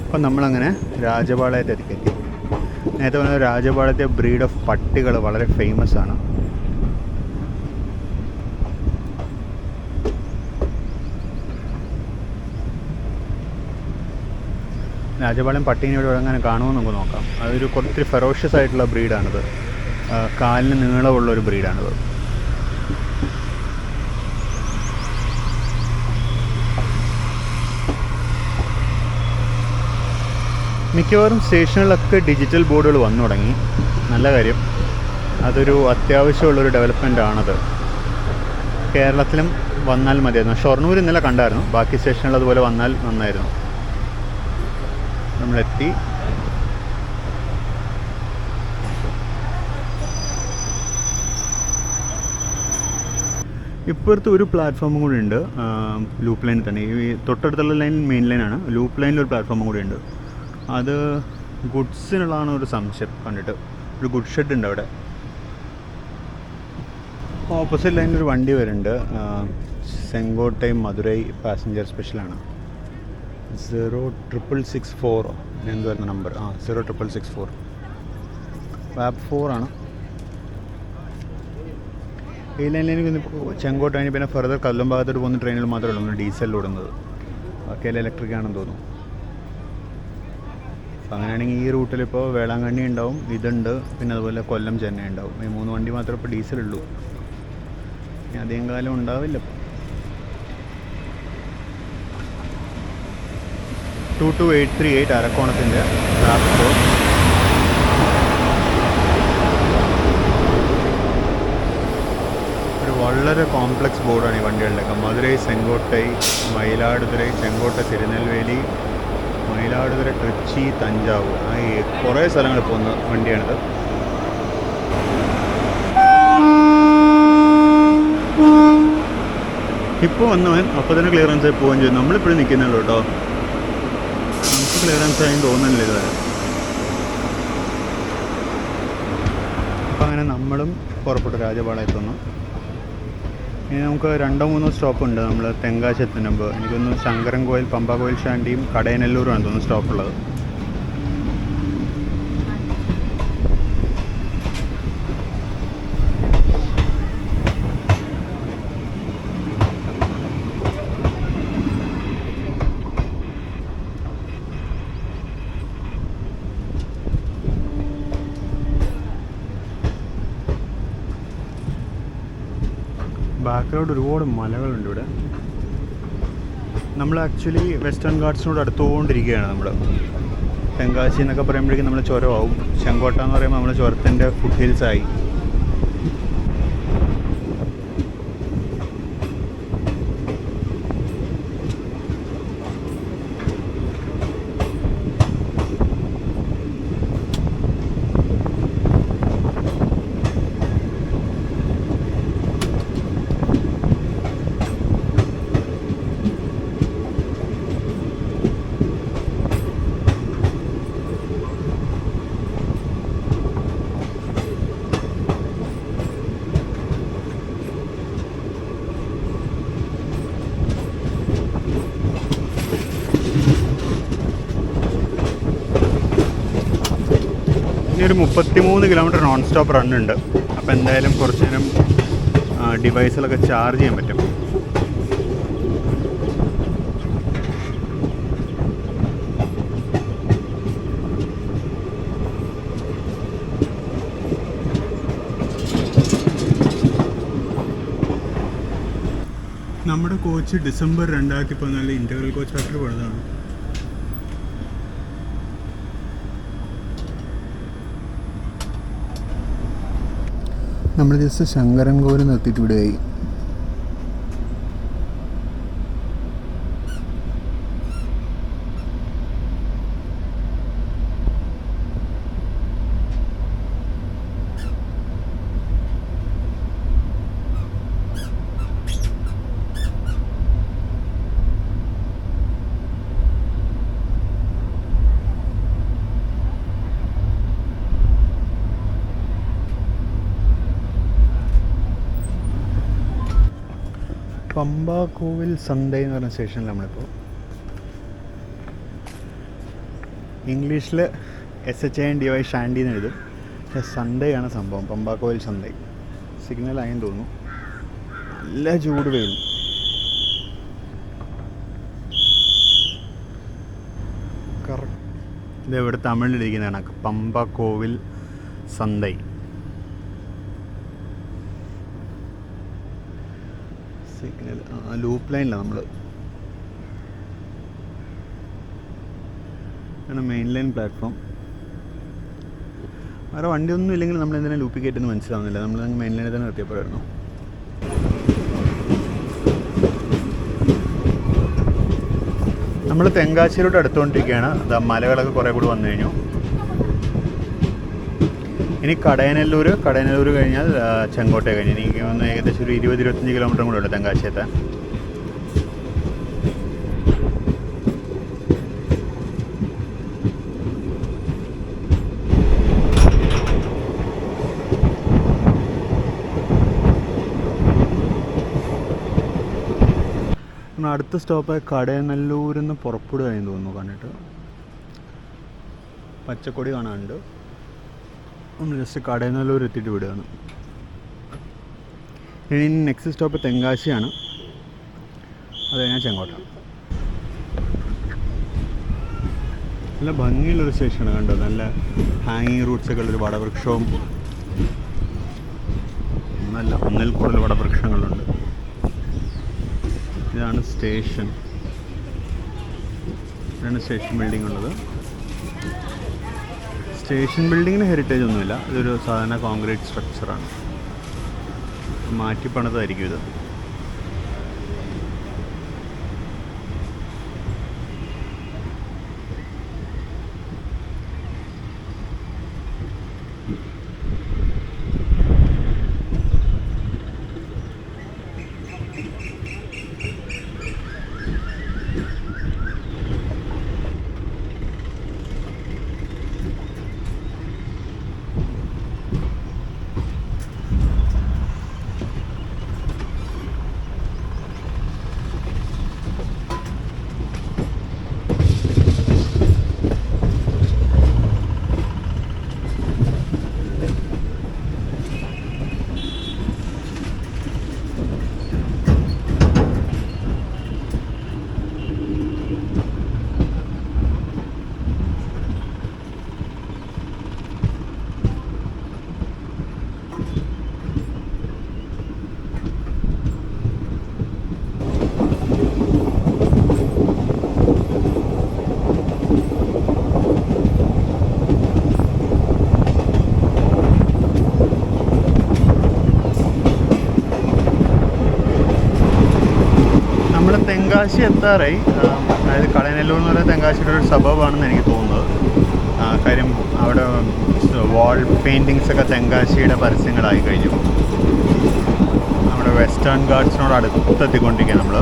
അപ്പം നമ്മളങ്ങനെ രാജപാളയത്തെ എത്തി. നേരത്തെ പറഞ്ഞ രാജപാളയത്തെ ബ്രീഡ് ഓഫ് പട്ടികൾ വളരെ ഫേമസ് ആണ്. രാജപാളയം പട്ടീനെ ഇവിടെ അങ്ങനെ കാണുമെന്ന് നമുക്ക് നോക്കാം. അതൊരു കുറച്ച് ഫെറോഷ്യസ് ആയിട്ടുള്ള ബ്രീഡാണിത്. കാലിന് നീളമുള്ളൊരു ബ്രീഡാണിത്. മിക്കവാറും സ്റ്റേഷനുകളിലൊക്കെ ഡിജിറ്റൽ ബോർഡുകൾ വന്നു തുടങ്ങി. നല്ല കാര്യം. അതൊരു അത്യാവശ്യമുള്ളൊരു ഡെവലപ്മെൻ്റ് ആണത്. കേരളത്തിലും വന്നാൽ മതിയായിരുന്നു. ഷൊർണൂർ ഇന്നലെ കണ്ടായിരുന്നു. ബാക്കി സ്റ്റേഷനുകൾ അതുപോലെ വന്നാൽ നന്നായിരുന്നു. നമ്മളെത്തി. ഇപ്പോഴത്തെ ഒരു പ്ലാറ്റ്ഫോമും കൂടി ഉണ്ട് ലൂപ്പ് ലൈനിൽ തന്നെ. ഈ തൊട്ടടുത്തുള്ള ലൈൻ മെയിൻ ലൈനാണ്. ലൂപ്പ് ലൈനിലൊരു പ്ലാറ്റ്ഫോമും കൂടി ഉണ്ട്. അത് ഗുഡ്സിനുള്ളതാണ് ഒരു സംശയം കണ്ടിട്ട്. ഒരു ഗുഡ് ഷെഡ് ഉണ്ട് അവിടെ. ഓപ്പോസിറ്റ് ലൈനിലൊരു വണ്ടി വരുന്നുണ്ട്. ചെങ്കോട്ടൈ മധുരൈ പാസഞ്ചർ സ്പെഷ്യലാണ്. 06664 എന്ത് വരുന്ന നമ്പർ? 06664 വാപ്പ് 4 ആണ്. ഈ ലൈനിലേക്ക് ചെങ്കോട്ട കഴിഞ്ഞ് പിന്നെ ഫർദർ കല്ലും ഭാഗത്തോട്ട് പോകുന്ന ട്രെയിനുകൾ മാത്രമേ ഉള്ളൂ ഡീസലിൽ ഓടുന്നത്. ബാക്കിയെല്ലാം ഇലക്ട്രിക് ആണെന്ന് തോന്നുന്നു. അപ്പോൾ അങ്ങനെയാണെങ്കിൽ ഈ റൂട്ടിലിപ്പോൾ വേളാങ്കണ്ണി ഉണ്ടാവും, ഇതുണ്ട്, പിന്നെ അതുപോലെ കൊല്ലം ചെന്നൈ ഉണ്ടാവും. ഈ 3 വണ്ടി മാത്രമേ ഇപ്പോൾ ഡീസലുള്ളൂ. ഇനി അധികം കാലം ഉണ്ടാവില്ല. 22838 അരക്കോണത്തിൻ്റെ ട്രാൻസ്പോർട്ട്. ഒരു വളരെ കോംപ്ലക്സ് ബോർഡാണ് ഈ വണ്ടികളിലൊക്കെ. മധുരൈ ചെങ്കോട്ടൈ, മയിലാടുതുറൈ, ചെങ്കോട്ട തിരുനെൽവേലി, മയിലാടുതുറ ട്രിച്ചി, തഞ്ചാവൂർ, കുറേ സ്ഥലങ്ങളിൽ പോകുന്ന വണ്ടിയാണിത്. ഇപ്പോൾ വന്നവൻ അപ്പോൾ തന്നെ ക്ലിയറൻസ് ആയി പോവുകയും ചെയ്തു. നമ്മളിപ്പോഴും നിൽക്കുന്നുള്ളൂ കേട്ടോ. നമുക്ക് ക്ലിയറൻസ് ആയി തോന്നുന്നില്ല ഇതുവരെ. അപ്പോൾ അങ്ങനെ നമ്മളും പുറപ്പെട്ടു രാജപാളയത്തുനിന്ന്. ഇനി നമുക്ക് 2-3 സ്റ്റോപ്പ് ഉണ്ട്. നമ്മൾ തെങ്കാശി എത്തുമ്പോൾ എനിക്കൊന്ന് ശങ്കരൻ കോയിൽ, പമ്പ കോയിൽ ശാന്തിയും കടയനല്ലൂരുമാണ് തോന്നുന്നു സ്റ്റോപ്പുള്ളത്. ബാക്കിലോട്ട് ഒരുപാട് മലകളുണ്ട് ഇവിടെ. നമ്മൾ ആക്ച്വലി വെസ്റ്റേൺ ഗാർഡ്സിനോട് അടുത്തുകൊണ്ടിരിക്കുകയാണ്. നമ്മൾ തെങ്കാശി എന്നൊക്കെ പറയുമ്പോഴേക്കും നമ്മൾ ചുരമാവും. ചെങ്കോട്ട എന്ന് പറയുമ്പോൾ നമ്മൾ ചുരത്തിൻ്റെ ഫുട് ഹിൽസായി. ഒരു 33 കിലോമീറ്റർ നോൺ സ്റ്റോപ്പ് റണ്ണുണ്ട്. അപ്പോൾ എന്തായാലും കുറച്ച് നേരം ഡിവൈസുകളൊക്കെ ചാർജ് ചെയ്യാൻ പറ്റും. നമ്മുടെ coach December 2014 integral coach factory പോയതാണ്. നമ്മൾ ജസ്റ്റ് ശങ്കരൻകോവിൽ നിർത്തിയിട്ട് വിടുകയായി. പമ്പാക്കോവിൽ സന്ത എന്ന് പറഞ്ഞ സ്റ്റേഷനിൽ നമ്മളിപ്പോൾ. ഇംഗ്ലീഷിൽ SHANDY ഷാൻഡി എന്ന് എഴുതും, പക്ഷേ സൺഡേയാണ് സംഭവം. പമ്പാക്കോവിൽ സന്ത സിഗ്നലായെന്ന് തോന്നുന്നു. നല്ല ചൂട് വെയിലും. ഇത് ഇവിടെ തമിഴിലിരിക്കുന്നതാണ് പമ്പാക്കോവിൽ സന്ത. സിഗ്നൽ ലൂപ്പ് ലൈനിലാണ് നമ്മൾ. Main line platform. വേറെ വണ്ടിയൊന്നും ഇല്ലെങ്കിൽ നമ്മൾ എന്തിനാ ലൂപ്പിൽ കയറ്റുമെന്ന് മനസ്സിലാവുന്നില്ല. നമ്മൾ മെയിൻ ലൈനിൽ തന്നെ നിർത്തിയപ്പോഴായിരുന്നു. നമ്മൾ തെങ്കാശിയിലോട്ട് അടുത്തുകൊണ്ടിരിക്കുകയാണ്. അത് മലകളൊക്കെ കുറേ കൂടി വന്നു കഴിഞ്ഞു. ഇനി കടയനല്ലൂർ കഴിഞ്ഞാൽ ചെങ്കോട്ട കഴിഞ്ഞ് എനിക്ക് ഒന്ന് ഏകദേശം ഒരു 20-25 കിലോമീറ്റർ കൂടെ ഉണ്ട് തെങ്കാശി എത്താൻ. അടുത്ത സ്റ്റോപ്പായ കടയനല്ലൂരിൽ നിന്ന് പുറപ്പെടുകയെന്ന് തോന്നുന്നു. കണ്ടിട്ട് പച്ചക്കൊടി കാണാനുണ്ട്. ഒന്ന് ജസ്റ്റ് കടയനല്ലൂർ എത്തിയിട്ട് വിടുകയാണ്. ഇനി നെക്സ്റ്റ് സ്റ്റോപ്പ് തെങ്കാശിയാണ്. അത് കഴിഞ്ഞാൽ ചെങ്കോട്ട. നല്ല ഭംഗിയുള്ളൊരു സ്റ്റേഷനാണ് കണ്ടോ. നല്ല ഹാങ്ങിങ് റൂട്ട്സൊക്കെ ഉള്ളൊരു വടവൃക്ഷവും, ഒന്നിൽ കൂടുതൽ വടവൃക്ഷങ്ങളുണ്ട്. ഇതാണ് സ്റ്റേഷൻ. ഇതാണ് സ്റ്റേഷൻ ബിൽഡിംഗ് ഉള്ളത്. സ്റ്റേഷൻ ബിൽഡിങ്ങിന് ഹെറിറ്റേജ് ഒന്നുമില്ല. ഇതൊരു സാധാരണ കോൺക്രീറ്റ് സ്ട്രക്ചറാണ്. മാറ്റി പണിതായിരിക്കും ഇത്. തെങ്കാശി എത്താറായി. അതായത് കടയനല്ലൂർ എന്ന് പറയുന്നത് തെങ്കാശിയുടെ ഒരു സബബാണെന്ന് എനിക്ക് തോന്നുന്നത്. കാര്യം അവിടെ വാൾ പെയിൻറ്റിങ്സ് ഒക്കെ തെങ്കാശിയുടെ പരസ്യങ്ങളായി കഴിഞ്ഞു. നമ്മുടെ വെസ്റ്റേൺ ഗാർഡ്സിനോട് അടുത്തെത്തിക്കൊണ്ടിരിക്കുക നമ്മൾ.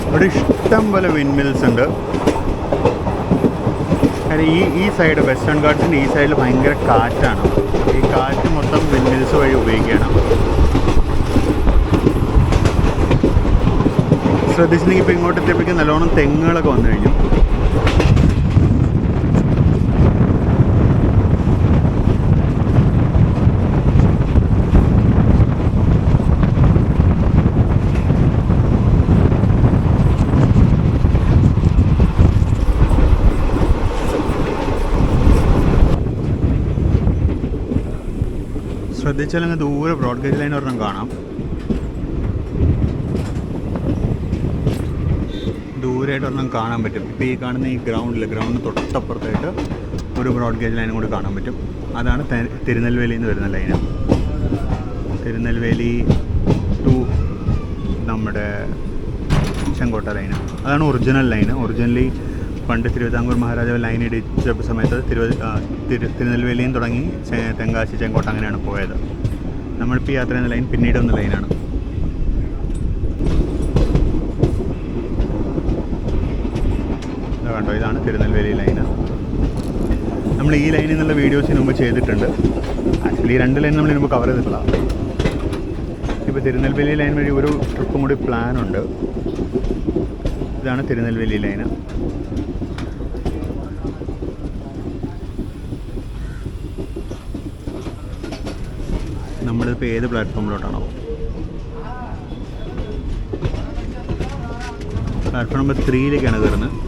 ഇവിടെ ഇഷ്ടം പോലെ വിൻമിൽസ് ഉണ്ട്. ഈ സൈഡ് വെസ്റ്റേൺ ഗാർഡ്സിൻ്റെ ഈ സൈഡിൽ ഭയങ്കര കാറ്റാണ്. ഈ കാറ്റ് മൊത്തം വിൻമിൽസ് വഴി ഉപയോഗിക്കുകയാണ്. ശ്രദ്ധിച്ചിട്ടുണ്ടെങ്കിൽ ഇപ്പോൾ ഇങ്ങോട്ട് എത്തിയപ്പോഴേക്കും നല്ലോണം തെങ്ങുകളൊക്കെ വന്നു കഴിഞ്ഞു. ശ്രദ്ധിച്ചാൽ അങ്ങ് ദൂരെ ബ്രോഡ് ഗേജ് ലൈൻ ഒരെണ്ണം കാണാം. ആയിട്ട് ഒരെണ്ണം കാണാൻ പറ്റും. ഇപ്പോൾ ഈ കാണുന്ന ഈ ഗ്രൗണ്ടിന് തൊട്ടപ്പുറത്തായിട്ട് ഒരു ബ്രോഡ് ഗേജ് ലൈനും കൂടി കാണാൻ പറ്റും. അതാണ് തിരുനെൽവേലിയിൽ നിന്ന് വരുന്ന ലൈന്. തിരുനെൽവേലി ടു നമ്മുടെ ചെങ്കോട്ട ലൈന്, അതാണ് ഒറിജിനൽ ലൈന്. ഒറിജിനലി പണ്ട് തിരുവിതാംകൂർ മഹാരാജാവ് ലൈൻ ഇടിച്ച സമയത്ത് തിരുനെൽവേലിയിൽ നിന്ന് തുടങ്ങി തെങ്കാശി, ചെങ്കോട്ട അങ്ങനെയാണ് പോയത്. നമ്മളിപ്പോൾ യാത്ര ചെയ്യുന്ന ലൈൻ പിന്നീട് വന്ന ലൈനാണ്. കണ്ടോ, ഇതാണ് തിരുനെൽവേലി ലൈന്. നമ്മൾ ഈ ലൈനിൽ നിന്നുള്ള വീഡിയോസിന് മുമ്പ് ചെയ്തിട്ടുണ്ട്. ആക്ച്വലി 2 ലൈൻ നമ്മൾ മുമ്പ് കവർ ചെയ്തിട്ടില്ല. ഇപ്പോൾ തിരുനെൽവേലി ലൈൻ വഴി ഒരു ട്രിപ്പും കൂടി പ്ലാനുണ്ട്. ഇതാണ് തിരുനെൽവേലി ലൈന്. നമ്മളിപ്പോൾ ഏത് പ്ലാറ്റ്ഫോമിലോട്ടാണോ? പ്ലാറ്റ്ഫോം നമ്പർ 3ലേക്കാണ് കയറുന്നത്.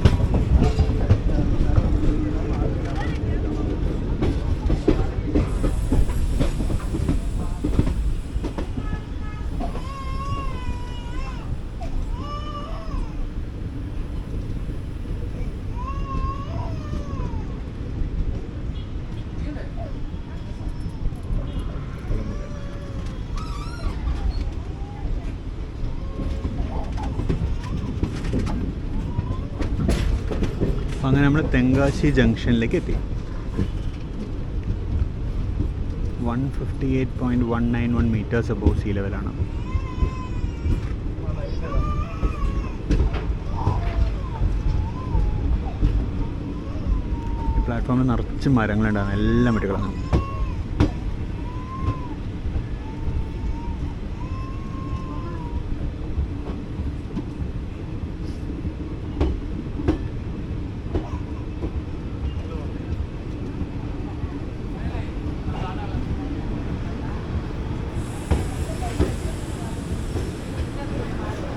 അങ്ങനെ നമ്മൾ തെങ്കാശി ജംഗ്ഷനിലേക്ക് എത്തി. 158.191 മീറ്റേഴ്സ് അബോവ് സീ ലെവലാണ്. ഈ പ്ലാറ്റ്ഫോമിൽ നിറച്ച് മരങ്ങളുണ്ടാകും, എല്ലാം വെട്ടിക്കളഞ്ഞു.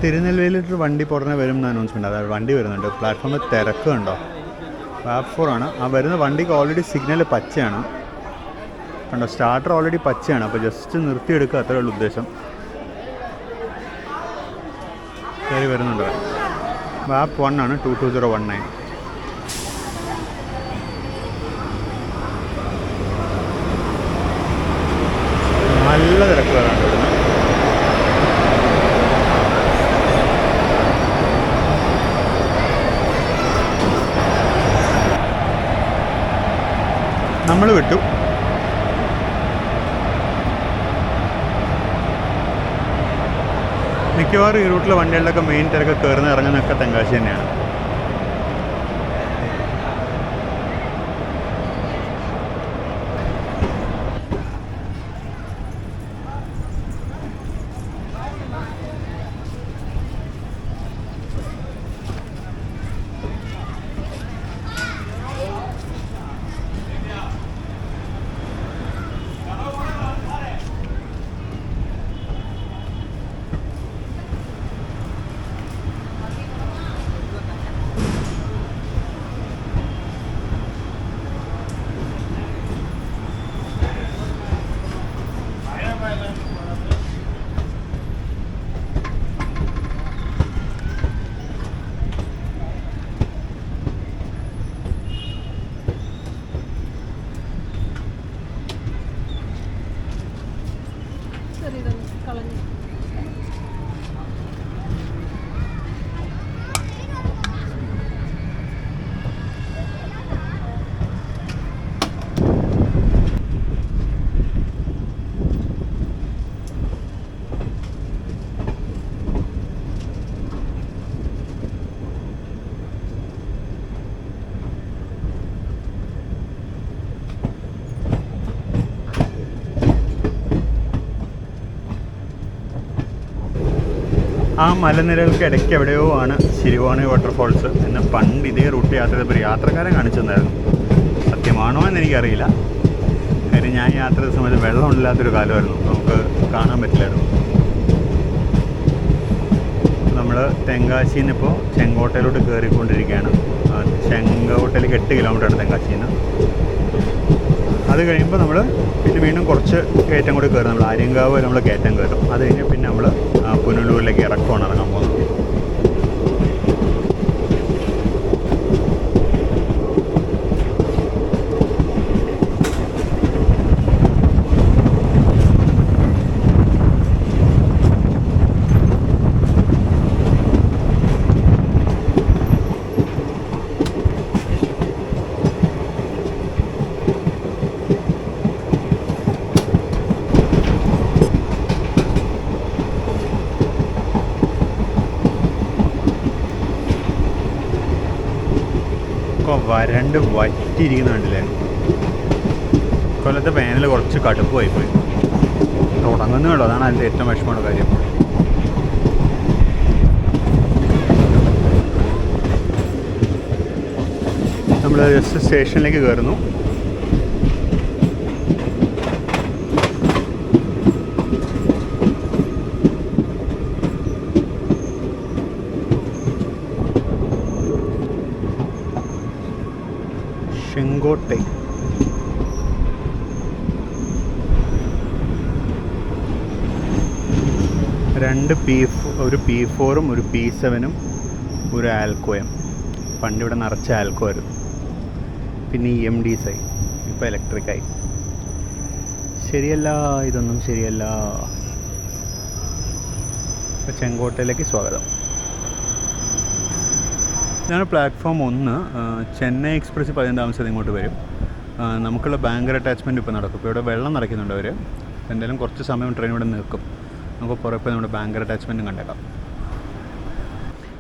തിരുനെൽവേലിയിട്ട് വണ്ടി പുറമെ വരും എന്ന് അനൗൺസ്മെൻറ്റ്, അതായത് വണ്ടി വരുന്നുണ്ട്. പ്ലാറ്റ്ഫോമിൽ തിരക്ക് കണ്ടോ? വാപ്പ് 4 ആണ്. ആ വരുന്ന വണ്ടിക്ക് ഓൾറെഡി സിഗ്നൽ പച്ചയാണ് കണ്ടോ, സ്റ്റാർട്ടർ ഓൾറെഡി പച്ചയാണ്. അപ്പോൾ ജസ്റ്റ് നിർത്തിയെടുക്കുക, അത്രേ ഉള്ളൂ ഉദ്ദേശം. കയറി വരുന്നുണ്ട്. വാപ്പ് 1 ആണ്, 22019. നല്ല തിരക്ക് വരാണ്ട് ഇവിടുന്ന്. നമ്മൾ വിട്ടു. മിക്കവാറും ഈ റൂട്ടിലെ വണ്ടികളിലൊക്കെ മെയിൻ തിരക്ക് കയറുന്ന ഇറങ്ങുന്നതൊക്കെ തെങ്കാശി തന്നെയാണ്. ആ മലനിരകൾക്ക് ഇടയ്ക്ക് എവിടെയോ ആണ് ശിരുവാണി വാട്ടർഫോൾസ് എന്ന് പണ്ട് ഇതേ റൂട്ട് യാത്ര ചെയ്തപ്പോൾ യാത്രക്കാരൻ കാണിച്ചു തന്നായിരുന്നു. സത്യമാണോ എന്ന് എനിക്കറിയില്ല. കാര്യം ഞാൻ യാത്ര ചെയ്ത സമയത്ത് വെള്ളമില്ലാത്തൊരു കാലമായിരുന്നു, നമുക്ക് കാണാൻ പറ്റില്ലായിരുന്നു. നമ്മൾ തെങ്കാശിയിൽ നിന്ന് ഇപ്പോൾ ചെങ്കോട്ടയിലോട്ട് കയറിക്കൊണ്ടിരിക്കുകയാണ്. ചെങ്കോട്ടയിലേക്ക് 8 കിലോമീറ്ററാണ് തെങ്കാശിയിൽ നിന്ന്. അത് കഴിയുമ്പോൾ നമ്മൾ പിന്നെ വീണ്ടും കുറച്ച് കയറ്റം കൂടി കയറും. നമ്മൾ ആര്യങ്കാവ് നമ്മൾ കയറ്റം കയറും. അത് കഴിഞ്ഞ് പിന്നെ നമ്മൾ പുനലൂരിലേക്ക് ഇറങ്ങാൻ പോകുന്നത്. റോഡൊക്കെ വരണ്ട് വറ്റിയിരിക്കുന്ന കണ്ടില്ലേ. കൊല്ലത്തെ വേനൽ കുറച്ച് കടുപ്പമായി പോയി തുടങ്ങുന്നേ ഉള്ളൂ. അതാണ് അതിൻ്റെ ഏറ്റവും വിഷമമുള്ള കാര്യം. നമ്മൾ ജസ്റ്റ് സ്റ്റേഷനിലേക്ക് കയറുന്നു. ചെങ്കോട്ടൈ. ഒരു P4ഉം ഒരു P7ഉം ഒരു ആൽക്കോയും. പണ്ടിവിടെ നിറച്ച ആൽക്കോ ആയിരുന്നു. പിന്നെ EMDs ആയി, ഇപ്പോൾ ഇലക്ട്രിക്കായി. ശരിയല്ല, ഇതൊന്നും ശരിയല്ല. ഇപ്പോൾ ചെങ്കോട്ടയിലേക്ക് സ്വാഗതം. ഇതാണ് പ്ലാറ്റ്ഫോം 1. ചെന്നൈ എക്സ്പ്രസ് 15 ഇങ്ങോട്ട് വരും. നമുക്കുള്ള ബാങ്കർ അറ്റാച്ച്മെൻറ്റ് ഇപ്പോൾ നടക്കും. ഇപ്പോൾ ഇവിടെ വെള്ളം നിറയ്ക്കുന്നുണ്ട് അവർ. എന്തായാലും കുറച്ച് സമയം ട്രെയിൻ ഇവിടെ നിൽക്കും. നമുക്ക് പുറത്ത് നമ്മുടെ ബാങ്കർ അറ്റാച്ച്മെൻറ്റും കണ്ടേക്കാം.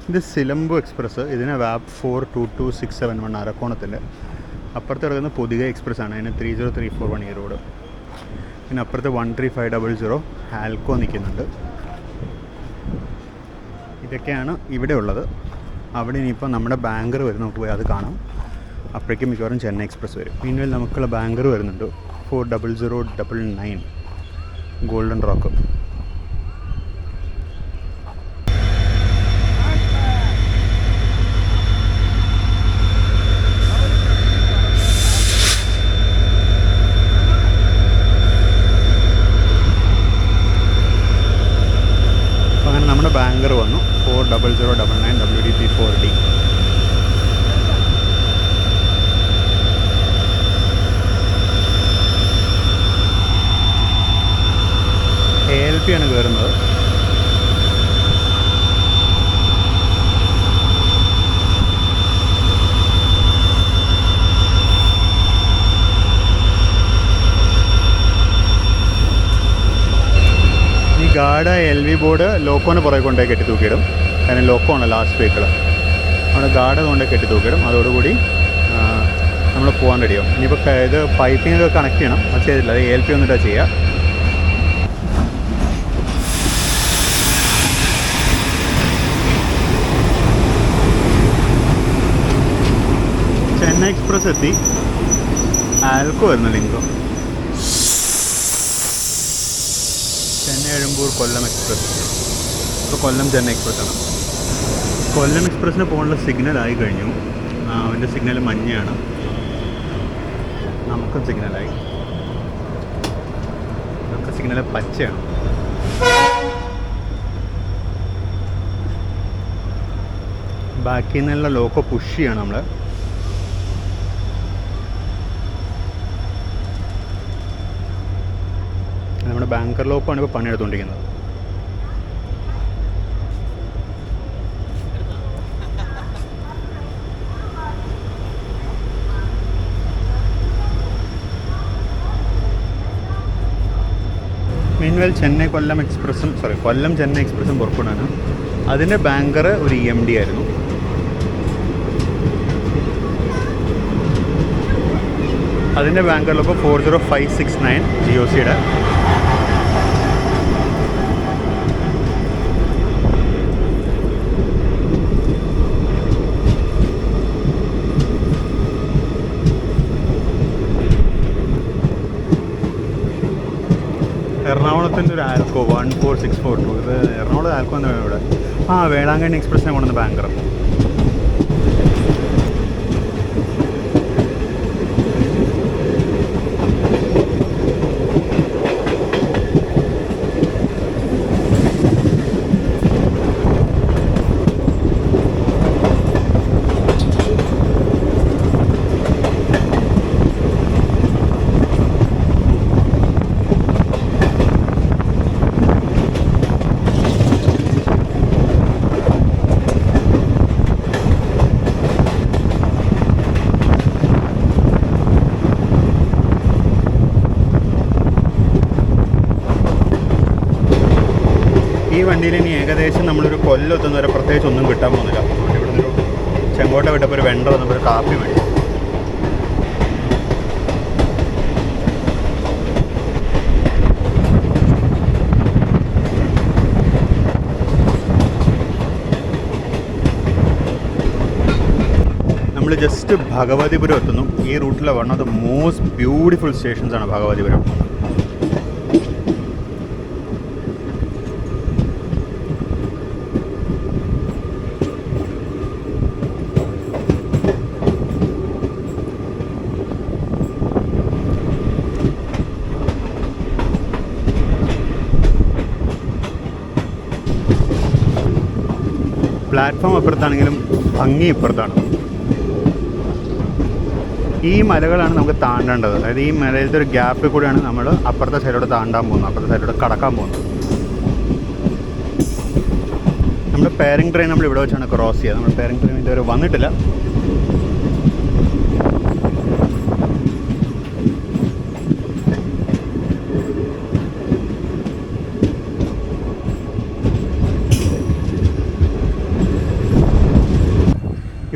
ഇത് സിലംബു എക്സ്പ്രസ്. ഇതിന് വാപ്പ് 42261 അരക്കോണത്തിൻ്റെ. അപ്പുറത്ത് കിടക്കുന്ന പൊതിക എക്സ്പ്രസ് ആണ്. അതിന് 30341 ഈ റോഡ്. പിന്നെ അപ്പുറത്ത് 13500 ആൽക്കോ നിൽക്കുന്നുണ്ട്. ഇതൊക്കെയാണ് ഇവിടെ ഉള്ളത്. അവിടെ ഇനിയിപ്പോൾ നമ്മുടെ ബാങ്കർ വരും. നമുക്ക് പോയി അത് കാണാം. അപ്പോഴേക്കും മിക്കവാറും ചെന്നൈ എക്സ്പ്രസ് വരും. പിന്നെ നമുക്കുള്ള ബാങ്കർ വരുന്നുണ്ട് 40099 ഗോൾഡൻ റോക്ക്. അങ്ങനെ നമ്മുടെ ബാങ്കർ വന്നു 40099 WDP4D. ALP ആണ് കയറുന്നത്. ഈ ഗാർഡ് LV ബോർഡ് ലോക്കോന് പുറകെ കൊണ്ടുപോയി കെട്ടി തൂക്കിയിടും. കാരണം ലോക്കോ ആണ് ലാസ്റ്റ് വെഹിക്കിൾ. അവിടെ ഗാർഡ് കൊണ്ടുപോയി കെട്ടി തൂക്കിയിടും. അതോടുകൂടി നമ്മൾ പോകാൻ റെഡിയാവും. ഇനിയിപ്പോൾ ഇത് പൈപ്പിംഗ് ഒക്കെ കണക്ട് ചെയ്യണം. അത് ചെയ്തില്ല. അത് ALP വന്നിട്ടാണ് ചെയ്യുക. ചെന്നൈ എക്സ്പ്രസ് എത്തി. ആൽക്കോ വരുന്ന ലിങ്കോ. ചെന്നൈ എഴുമ്പൂർ കൊല്ലം എക്സ്പ്രസ്. ഇപ്പോൾ കൊല്ലം ചെന്നൈ എക്സ്പ്രസ്സാണ്. കൊല്ലം എക്സ്പ്രസ്സിന് പോകാനുള്ള സിഗ്നൽ ആയി കഴിഞ്ഞു. അവൻ്റെ സിഗ്നൽ മഞ്ഞയാണ്. നമുക്കും സിഗ്നലായി. നമുക്ക് സിഗ്നൽ പച്ചയാണ്. ബാക്കിൽ നിന്നുള്ള ലോക്കോ പുഷ് ചെയ്യണം നമ്മൾ. നമ്മുടെ ബാങ്കർ ലോക്കാണ് ഇപ്പോൾ പണിയെടുത്തുകൊണ്ടിരിക്കുന്നത്. മീൻവെൽ കൊല്ലം ചെന്നൈ എക്സ്പ്രസ്സും പുറപ്പെടാണ്. അതിൻ്റെ ബാങ്കർ ഒരു EMD ആയിരുന്നു. അതിൻ്റെ ബാങ്കറിലിപ്പോൾ 40569 GOCയുടെ. എറണാകുളത്തിൻ്റെ ഒരു ആൽക്കോ 14642. ഇത് എറണാകുളം ആൽക്കോ എന്ന് വേണം ഇവിടെ. വേളാങ്കണ്ണി എക്സ്പ്രസ്സിനെ കൊണ്ടുവന്ന ബാങ്കർ. ഈ വണ്ടിയിൽ ഇനി ഏകദേശം നമ്മളൊരു കൊല്ലം എത്തുന്നവരെ പ്രത്യേകിച്ച് ഒന്നും കിട്ടാൻ പോകുന്നില്ല. ഇവിടെ ഒരു ചെങ്കോട്ട വിട്ടപ്പോൾ ഒരു വെണ്ടർ വന്നപ്പോൾ ഒരു കാപ്പി മേടിച്ചു. നമ്മൾ ജസ്റ്റ് ഭഗവതിപുരം എത്തുന്നു. ഈ റൂട്ടിലെ one of the most beautiful സ്റ്റേഷൻസാണ് ഭഗവതിപുരം. പ്ലാറ്റ്ഫോം അപ്പുറത്താണെങ്കിലും ഭംഗി ഇപ്പുറത്താണ്. ഈ മലകളാണ് നമുക്ക് താണ്ടേണ്ടത്. അതായത് ഈ മലയിലത്തെ ഒരു ഗ്യാപ്പിൽ കൂടെയാണ് നമ്മൾ അപ്പുറത്തെ സൈഡിലൂടെ താണ്ടാൻ പോകുന്നത്, അപ്പുറത്തെ സൈഡിലൂടെ കടക്കാൻ പോകുന്നത്. നമ്മുടെ പേരിംഗ് ട്രെയിൻ നമ്മൾ ഇവിടെ വെച്ചാണ് ക്രോസ് ചെയ്യുക. നമ്മൾ പേരിംഗ് ട്രെയിൻ ഇതുവരെ വന്നിട്ടില്ല.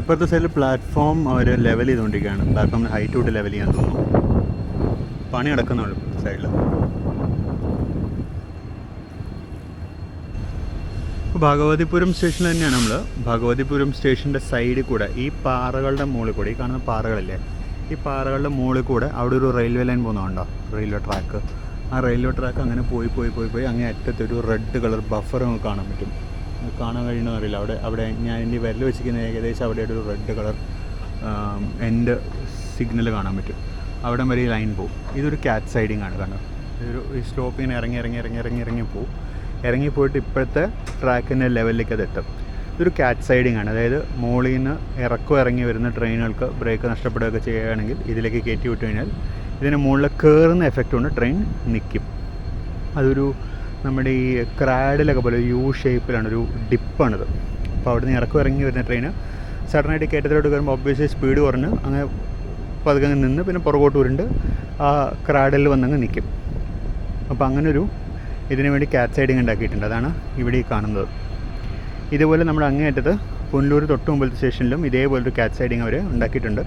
ഇപ്പോഴത്തെ സൈഡിൽ പ്ലാറ്റ്ഫോം അവർ ലെവൽ ചെയ്തുകൊണ്ടിരിക്കുകയാണ്. പ്ലാറ്റ്ഫോമിന് ഹൈറ്റ് തൊട്ട് ലെവൽ ചെയ്യാൻ തോന്നുന്നു. പണി നടക്കുന്നുള്ളൂ സൈഡിൽ. ഭഗവതിപുരം സ്റ്റേഷനിൽ തന്നെയാണ് നമ്മൾ. ഭഗവതിപുരം സ്റ്റേഷൻ്റെ സൈഡിൽ കൂടെ ഈ പാറകളുടെ മുകളിൽ കൂടെ, ഈ കാണുന്ന പാറകളില്ലേ, ഈ പാറകളുടെ മുകളിൽ കൂടെ അവിടെ ഒരു റെയിൽവേ ലൈൻ പോകുന്നുണ്ടോ, റെയിൽവേ ട്രാക്ക്. ആ റെയിൽവേ ട്രാക്ക് അങ്ങനെ പോയി പോയി പോയി പോയി അങ്ങേ അറ്റത്തൊരു റെഡ് കളർ ബഫർ നമുക്ക് കാണാൻ പറ്റും. കാണാൻ കഴിയണമെന്ന് അറിയില്ല. അവിടെ ഞാൻ എൻ്റെ വിരൽ വെച്ചിരിക്കുന്ന ഏകദേശം അവിടെ ഒരു റെഡ് കളർ എൻ്റെ സിഗ്നൽ കാണാൻ പറ്റും. അവിടെ വരെ ഈ ലൈൻ പോകും. ഇതൊരു ക്യാറ്റ് സൈഡിങ് ആണ്. കാരണം ഈ സ്റ്റോപ്പിങ്ങനെ ഇറങ്ങി പോകും. ഇറങ്ങിപ്പോയിട്ട് ഇപ്പോഴത്തെ ട്രാക്കിൻ്റെ ലെവലിലേക്ക് അത് എത്തും. ഇതൊരു ക്യാറ്റ് സൈഡിങ് ആണ്. അതായത് മുകളിൽ നിന്ന് ഇറങ്ങി വരുന്ന ട്രെയിനുകൾക്ക് ബ്രേക്ക് നഷ്ടപ്പെടുകയൊക്കെ ചെയ്യുകയാണെങ്കിൽ ഇതിലേക്ക് കയറ്റി വിട്ട് കഴിഞ്ഞാൽ ഇതിന് മുകളിൽ കയറുന്ന എഫക്റ്റ് കൊണ്ട് ട്രെയിൻ നിൽക്കും. അതൊരു നമ്മുടെ ഈ ക്രാഡിലൊക്കെ പോലെ യു ഷേപ്പിലാണ്, ഒരു ഡിപ്പാണിത്. അപ്പോൾ അവിടെ നിന്ന് ഇറങ്ങി വരുന്ന ട്രെയിന് സഡനായിട്ട് കയറ്റത്തിലോട്ട് കയറുമ്പോൾ ഒബ്വിയസ്ലി സ്പീഡ് കുറഞ്ഞ് അങ്ങനെ പതുക്കെ നിന്ന് പിന്നെ പുറകോട്ട് ഉരുണ്ട് ആ ക്രാഡിൽ വന്നങ്ങ് നിൽക്കും. അപ്പോൾ അങ്ങനൊരു ഇതിനു വേണ്ടി ക്യാറ്റ് സൈഡിങ് ഉണ്ടാക്കിയിട്ടുണ്ട്. അതാണ് ഇവിടെ ഈ കാണുന്നത്. ഇതുപോലെ നമ്മുടെ അങ്ങേയറ്റത്ത് പുനലൂർ തൊട്ട് മുമ്പിലത്തെ സ്റ്റേഷനിലും ഇതേപോലൊരു ക്യാറ്റ് സൈഡിങ് അവർ ഉണ്ടാക്കിയിട്ടുണ്ട്.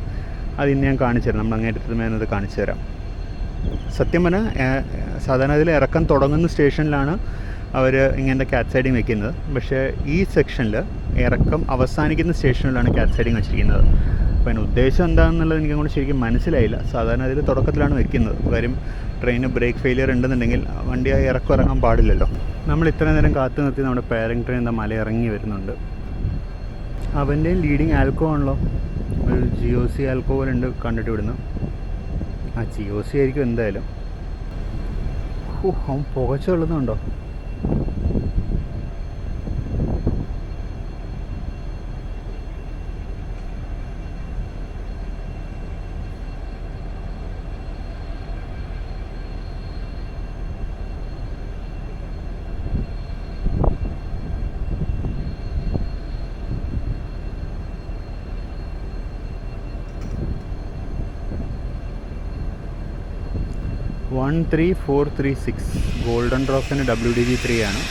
അത് ഇന്ന് ഞാൻ കാണിച്ചു തരാം. നമ്മൾ അങ്ങേയറ്റത്ത് മേന്നത് കാണിച്ചു തരാം. സത്യം പറഞ്ഞാൽ സാധാരണ ഇതിൽ ഇറക്കം തുടങ്ങുന്ന സ്റ്റേഷനിലാണ് അവർ ഇങ്ങനത്തെ ക്യാറ്റ് സൈഡിങ് വെക്കുന്നത്. പക്ഷേ ഈ സെക്ഷനിൽ ഇറക്കം അവസാനിക്കുന്ന സ്റ്റേഷനിലാണ് ക്യാറ്റ് സൈഡിങ് വെച്ചിരിക്കുന്നത്. അപ്പോൾ അതിന് ഉദ്ദേശം എന്താണെന്നുള്ളത് എനിക്കങ്ങോട്ട് ശരിക്കും മനസ്സിലായില്ല. സാധാരണ അതിൽ തുടക്കത്തിലാണ് വെക്കുന്നത്. കാര്യം ട്രെയിന് ബ്രേക്ക് ഫെയിലിയർ ഉണ്ടെന്നുണ്ടെങ്കിൽ വണ്ടി ഇറങ്ങാൻ പാടില്ലല്ലോ. നമ്മൾ ഇത്രയും നേരം കാത്തു നിർത്തി നമ്മുടെ പേരൻറ്റ് ട്രെയിൻ മല ഇറങ്ങി വരുന്നുണ്ട്. അവൻ്റെയും ലീഡിങ് ആൽക്കോ ആണല്ലോ. ഒരു GOC ആൽക്കോ പോലെ ഉണ്ട് കണ്ടിട്ട് വിടുന്നു. ആ GOC ആയിരിക്കും എന്തായാലും. അവൻ പുകച്ച കൊള്ളുന്നുണ്ടോ? വൺ 13436 ഗോൾഡൻ ഡ്രോപ്പിന് WDG3 ആണ്.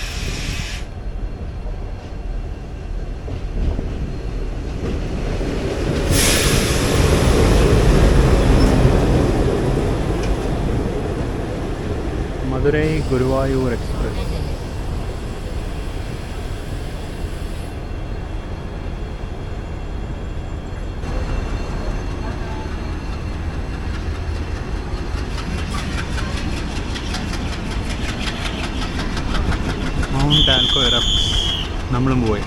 മധുരൈ ഗുരുവായൂർ എക്സ്പ്രസ്. മൗണ്ട് ആൽക്കോ എറപ്റ്റ്സ്. നമ്മളും പോയി.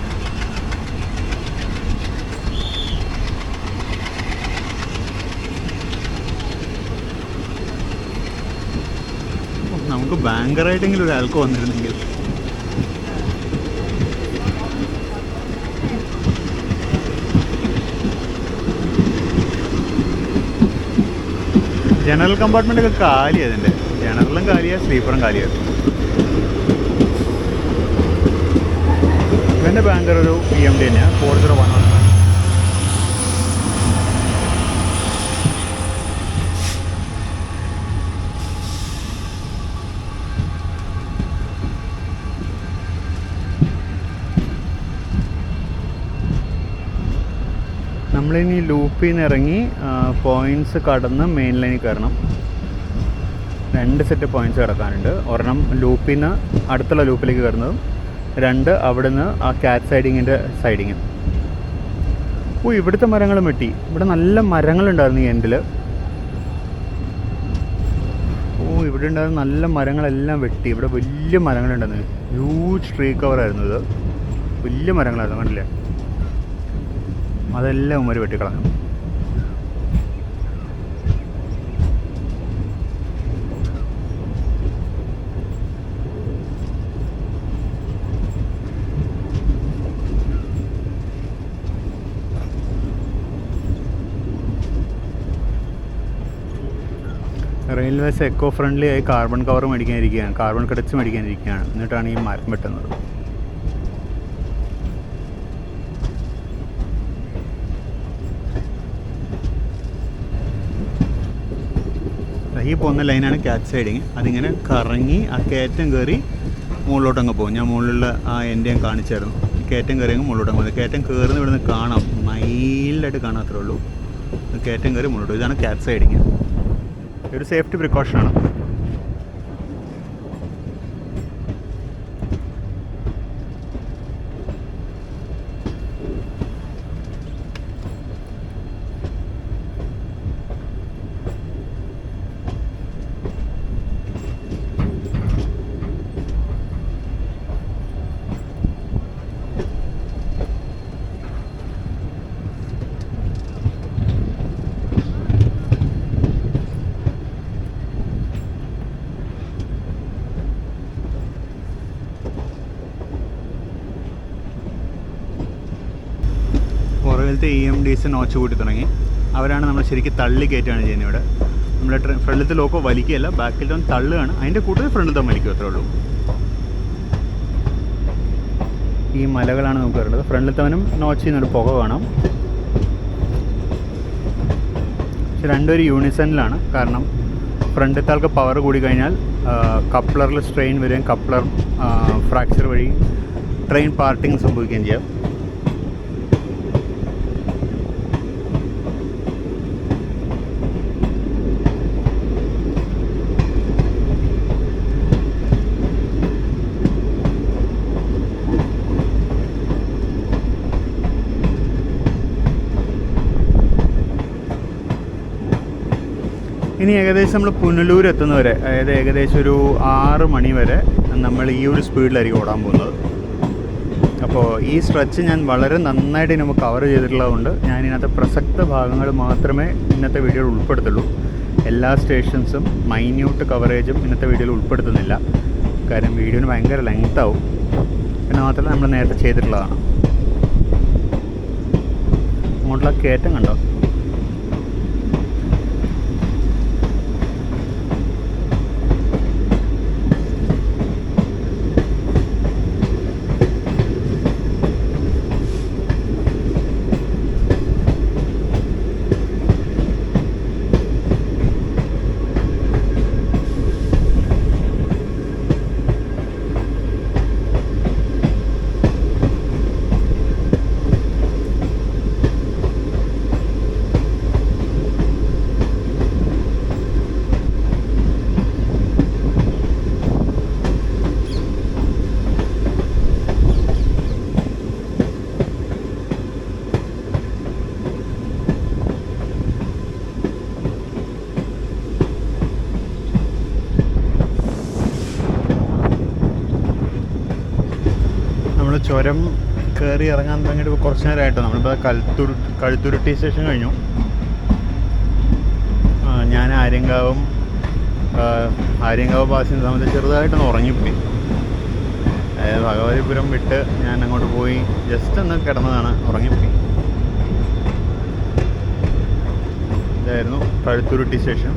നമുക്ക് ബാങ്കറായിട്ടെങ്കിലും ഒരു ആൽക്കോ വന്നിരുന്നെങ്കിൽ. ജനറൽ കമ്പാർട്ട്മെൻ്റൊക്കെ കാലിയാണ്. അതിൻ്റെ ജനറലും കാലിയാണ്, സ്ലീപ്പറും കാലിയാണ്. ഇവൻ്റെ ബാങ്കർ ഒരു PMD തന്നെയാണ്, 401. നമ്മളിനി ലൂപ്പിൽ നിന്ന് ഇറങ്ങി പോയിൻറ്റ്സ് കടന്ന് മെയിൻ ലൈനിൽ കയറണം. 2 സെറ്റ് പോയിൻറ്റ്സ് കിടക്കാനുണ്ട്. ഒരെണ്ണം ലൂപ്പിൽ നിന്ന് അടുത്തുള്ള ലൂപ്പിലേക്ക് കയറുന്നതും 2 അവിടെ നിന്ന് ആ ക്യാറ്റ് സൈഡിങ്ങിൻ്റെ സൈഡിങ്ങും. ഇവിടുത്തെ മരങ്ങൾ വെട്ടി. ഇവിടെ നല്ല മരങ്ങളുണ്ടായിരുന്നു ഈ എൻഡിൽ. ഇവിടെ ഉണ്ടായിരുന്ന നല്ല മരങ്ങളെല്ലാം വെട്ടി. ഇവിടെ വലിയ മരങ്ങളുണ്ടായിരുന്നു. ഹ്യൂജ് ട്രീ കവറായിരുന്നു ഇത്. വലിയ മരങ്ങളായിരുന്നു, കണ്ടില്ലേ? അതെല്ലാം ഉമ്മര് വെട്ടിക്കളഞ്ഞു. റെയിൽവേസ് എക്കോ ഫ്രണ്ട്ലി ആയി കാർബൺ കവർ മേടിക്കാനിരിക്കുകയാണ്, കാർബൺ ക്രെഡിറ്റ്സ് മേടിക്കാനിരിക്കുകയാണ്. എന്നിട്ടാണ് ഈ മരം വെട്ടുന്നത്. ഈ പോകുന്ന ലൈനാണ് ക്യാറ്റ് സൈഡിങ്. അതിങ്ങനെ കറങ്ങി ആ കയറ്റം കയറി മുകളിലോട്ടങ്ങ് പോകും. ഞാൻ മുകളിലുള്ള ആ എൻ്റെ ഞാൻ കാണിച്ചായിരുന്നു. കയറ്റം കയറി അങ്ങ് മുകളിലോട്ടങ്ങ് പോകുന്നത്. കയറ്റം കയറുന്ന ഇവിടെ നിന്ന് കാണാം, മൈൽഡായിട്ട് കാണാത്രേ ഉള്ളൂ. കയറ്റം കയറി മുകളിലോട്ട്. ഇതാണ് ക്യാറ്റ് സൈഡിങ്. ഒരു സേഫ്റ്റി പ്രിക്കോഷനാണ്. പുറകിലത്തെ EMDs നോച്ച് കൂട്ടി തുടങ്ങി. അവരാണ് നമ്മൾ ശരിക്കും തള്ളി കയറ്റുകയാണ് ചെയ്യുന്നത്. ഇവിടെ നമ്മുടെ ഫ്രണ്ടിലത്തെ ലോക്കോ വലിക്കുകയല്ല, ബാക്കിലത്തെ തള്ളുകയാണ്. അതിൻ്റെ കൂടുതൽ ഫ്രണ്ടിലത്തെ വലിക്കും, അത്രേ ഉള്ളൂ. ഈ മലകളാണ് നമുക്ക് വരുന്നത്. ഫ്രണ്ടിലത്തവനും നോച്ച് ചെയ്യുന്നൊരു പുക കാണാം. പക്ഷെ രണ്ടുപേരും യൂണിസണിലാണ്. കാരണം ഫ്രണ്ടിലത്തെ ആൾക്ക് പവർ കൂടി കഴിഞ്ഞാൽ കപ്ലറിൽ സ്ട്രെയിൻ വരികയും കപ്ലർ ഫ്രാക്ചർ വഴി ട്രെയിൻ പാർട്ടിങ് സംഭവിക്കുകയും ചെയ്യാം. ഇനി ഏകദേശം നമ്മൾ പുനലൂർ എത്തുന്നവരെ, അതായത് ഏകദേശം ഒരു 6 മണി വരെ നമ്മൾ ഈ ഒരു സ്പീഡിലായിരിക്കും ഓടാൻ പോകുന്നത്. അപ്പോൾ ഈ സ്ട്രെച്ച് ഞാൻ വളരെ നന്നായിട്ട് നമുക്ക് കവർ ചെയ്തിട്ടുള്ളതുകൊണ്ട് ഞാൻ ഇതിനകത്ത് പ്രസക്ത ഭാഗങ്ങൾ മാത്രമേ ഇന്നത്തെ വീഡിയോയിൽ ഉൾപ്പെടുത്തുള്ളൂ. എല്ലാ സ്റ്റേഷൻസും മൈന്യൂട്ട് കവറേജും ഇന്നത്തെ വീഡിയോയിൽ ഉൾപ്പെടുത്തുന്നില്ല. കാര്യം വീഡിയോന് ഭയങ്കര ലെങ്ത് ആവും. പിന്നെ മാത്രമല്ല നമ്മൾ നേരത്തെ ചെയ്തിട്ടുള്ളതാണ്. അങ്ങോട്ടുള്ള കയറ്റം കണ്ടോ? ചുരം കയറി ഇറങ്ങാൻ തുടങ്ങിയിട്ട് ഇപ്പോൾ കുറച്ച് നേരമായിട്ടോ. നമ്മളിപ്പോൾ കഴുത്തുരുട്ടി സ്റ്റേഷൻ കഴിഞ്ഞു. ഞാൻ ആര്യങ്കാവ് പാസിനെ സംബന്ധിച്ച് ചെറുതായിട്ടൊന്ന് ഉറങ്ങിപ്പോയി. അതായത് ഭഗവതിപുരം വിട്ട് ഞാൻ അങ്ങോട്ട് പോയി ജസ്റ്റ് ഒന്ന് കിടന്നതാണ്, ഉറങ്ങിപ്പോയി. ഇതായിരുന്നു കഴുത്തുരുട്ടി സ്റ്റേഷൻ.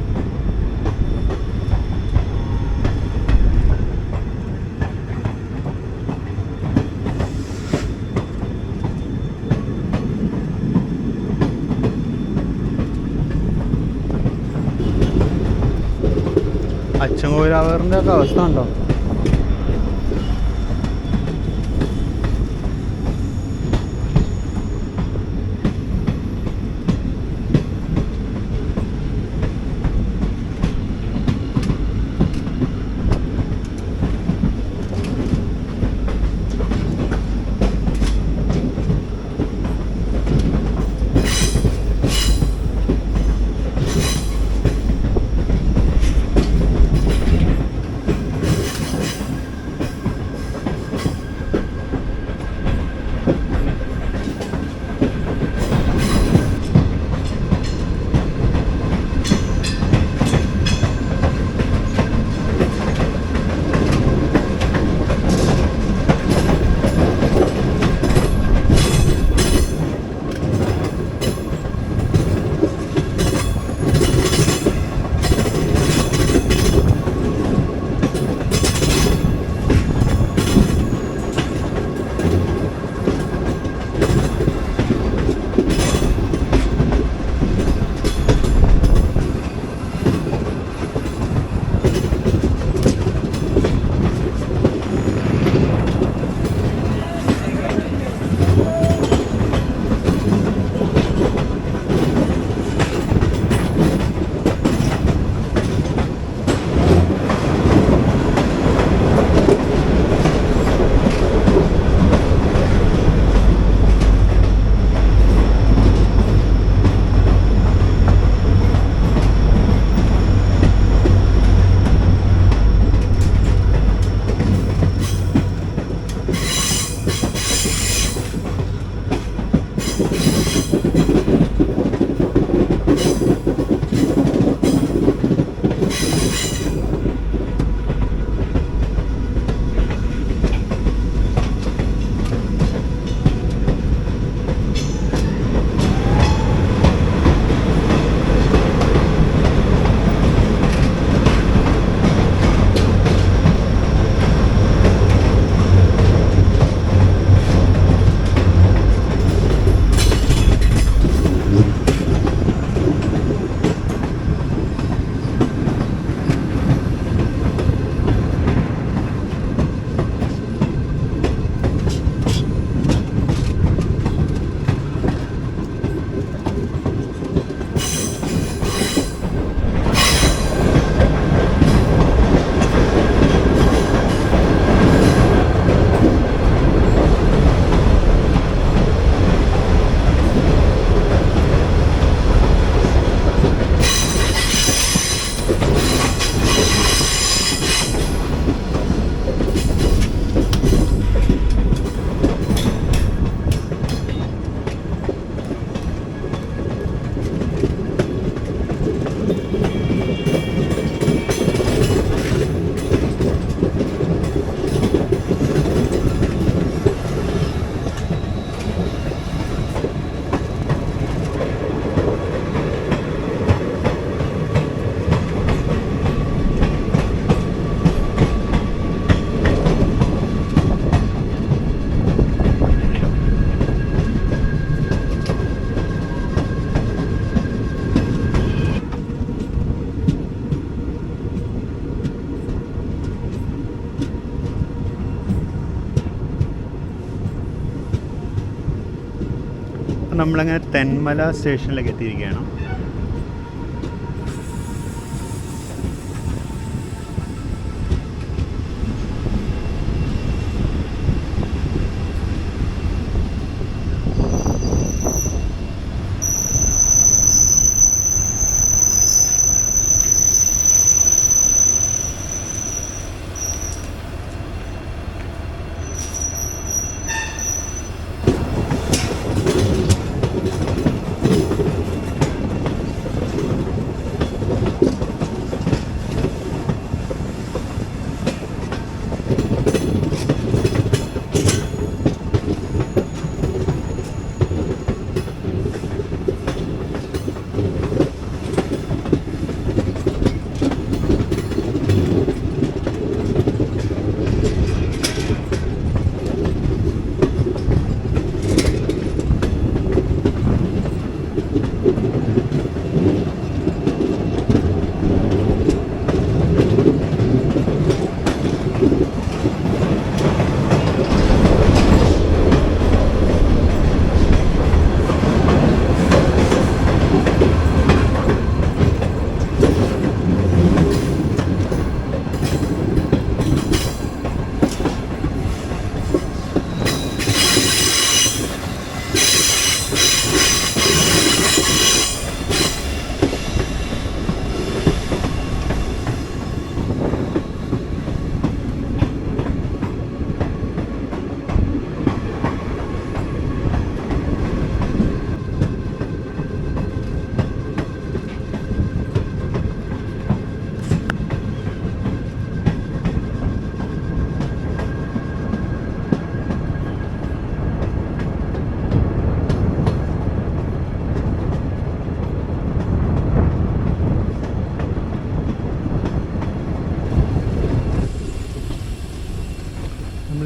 അച്ചൻകോവിലാവറിൻ്റെ ഒക്കെ അവസ്ഥ ഉണ്ടോ? നമ്മളങ്ങനെ തെന്മല സ്റ്റേഷനിലേക്ക് എത്തിയിരിക്കുകയാണ്.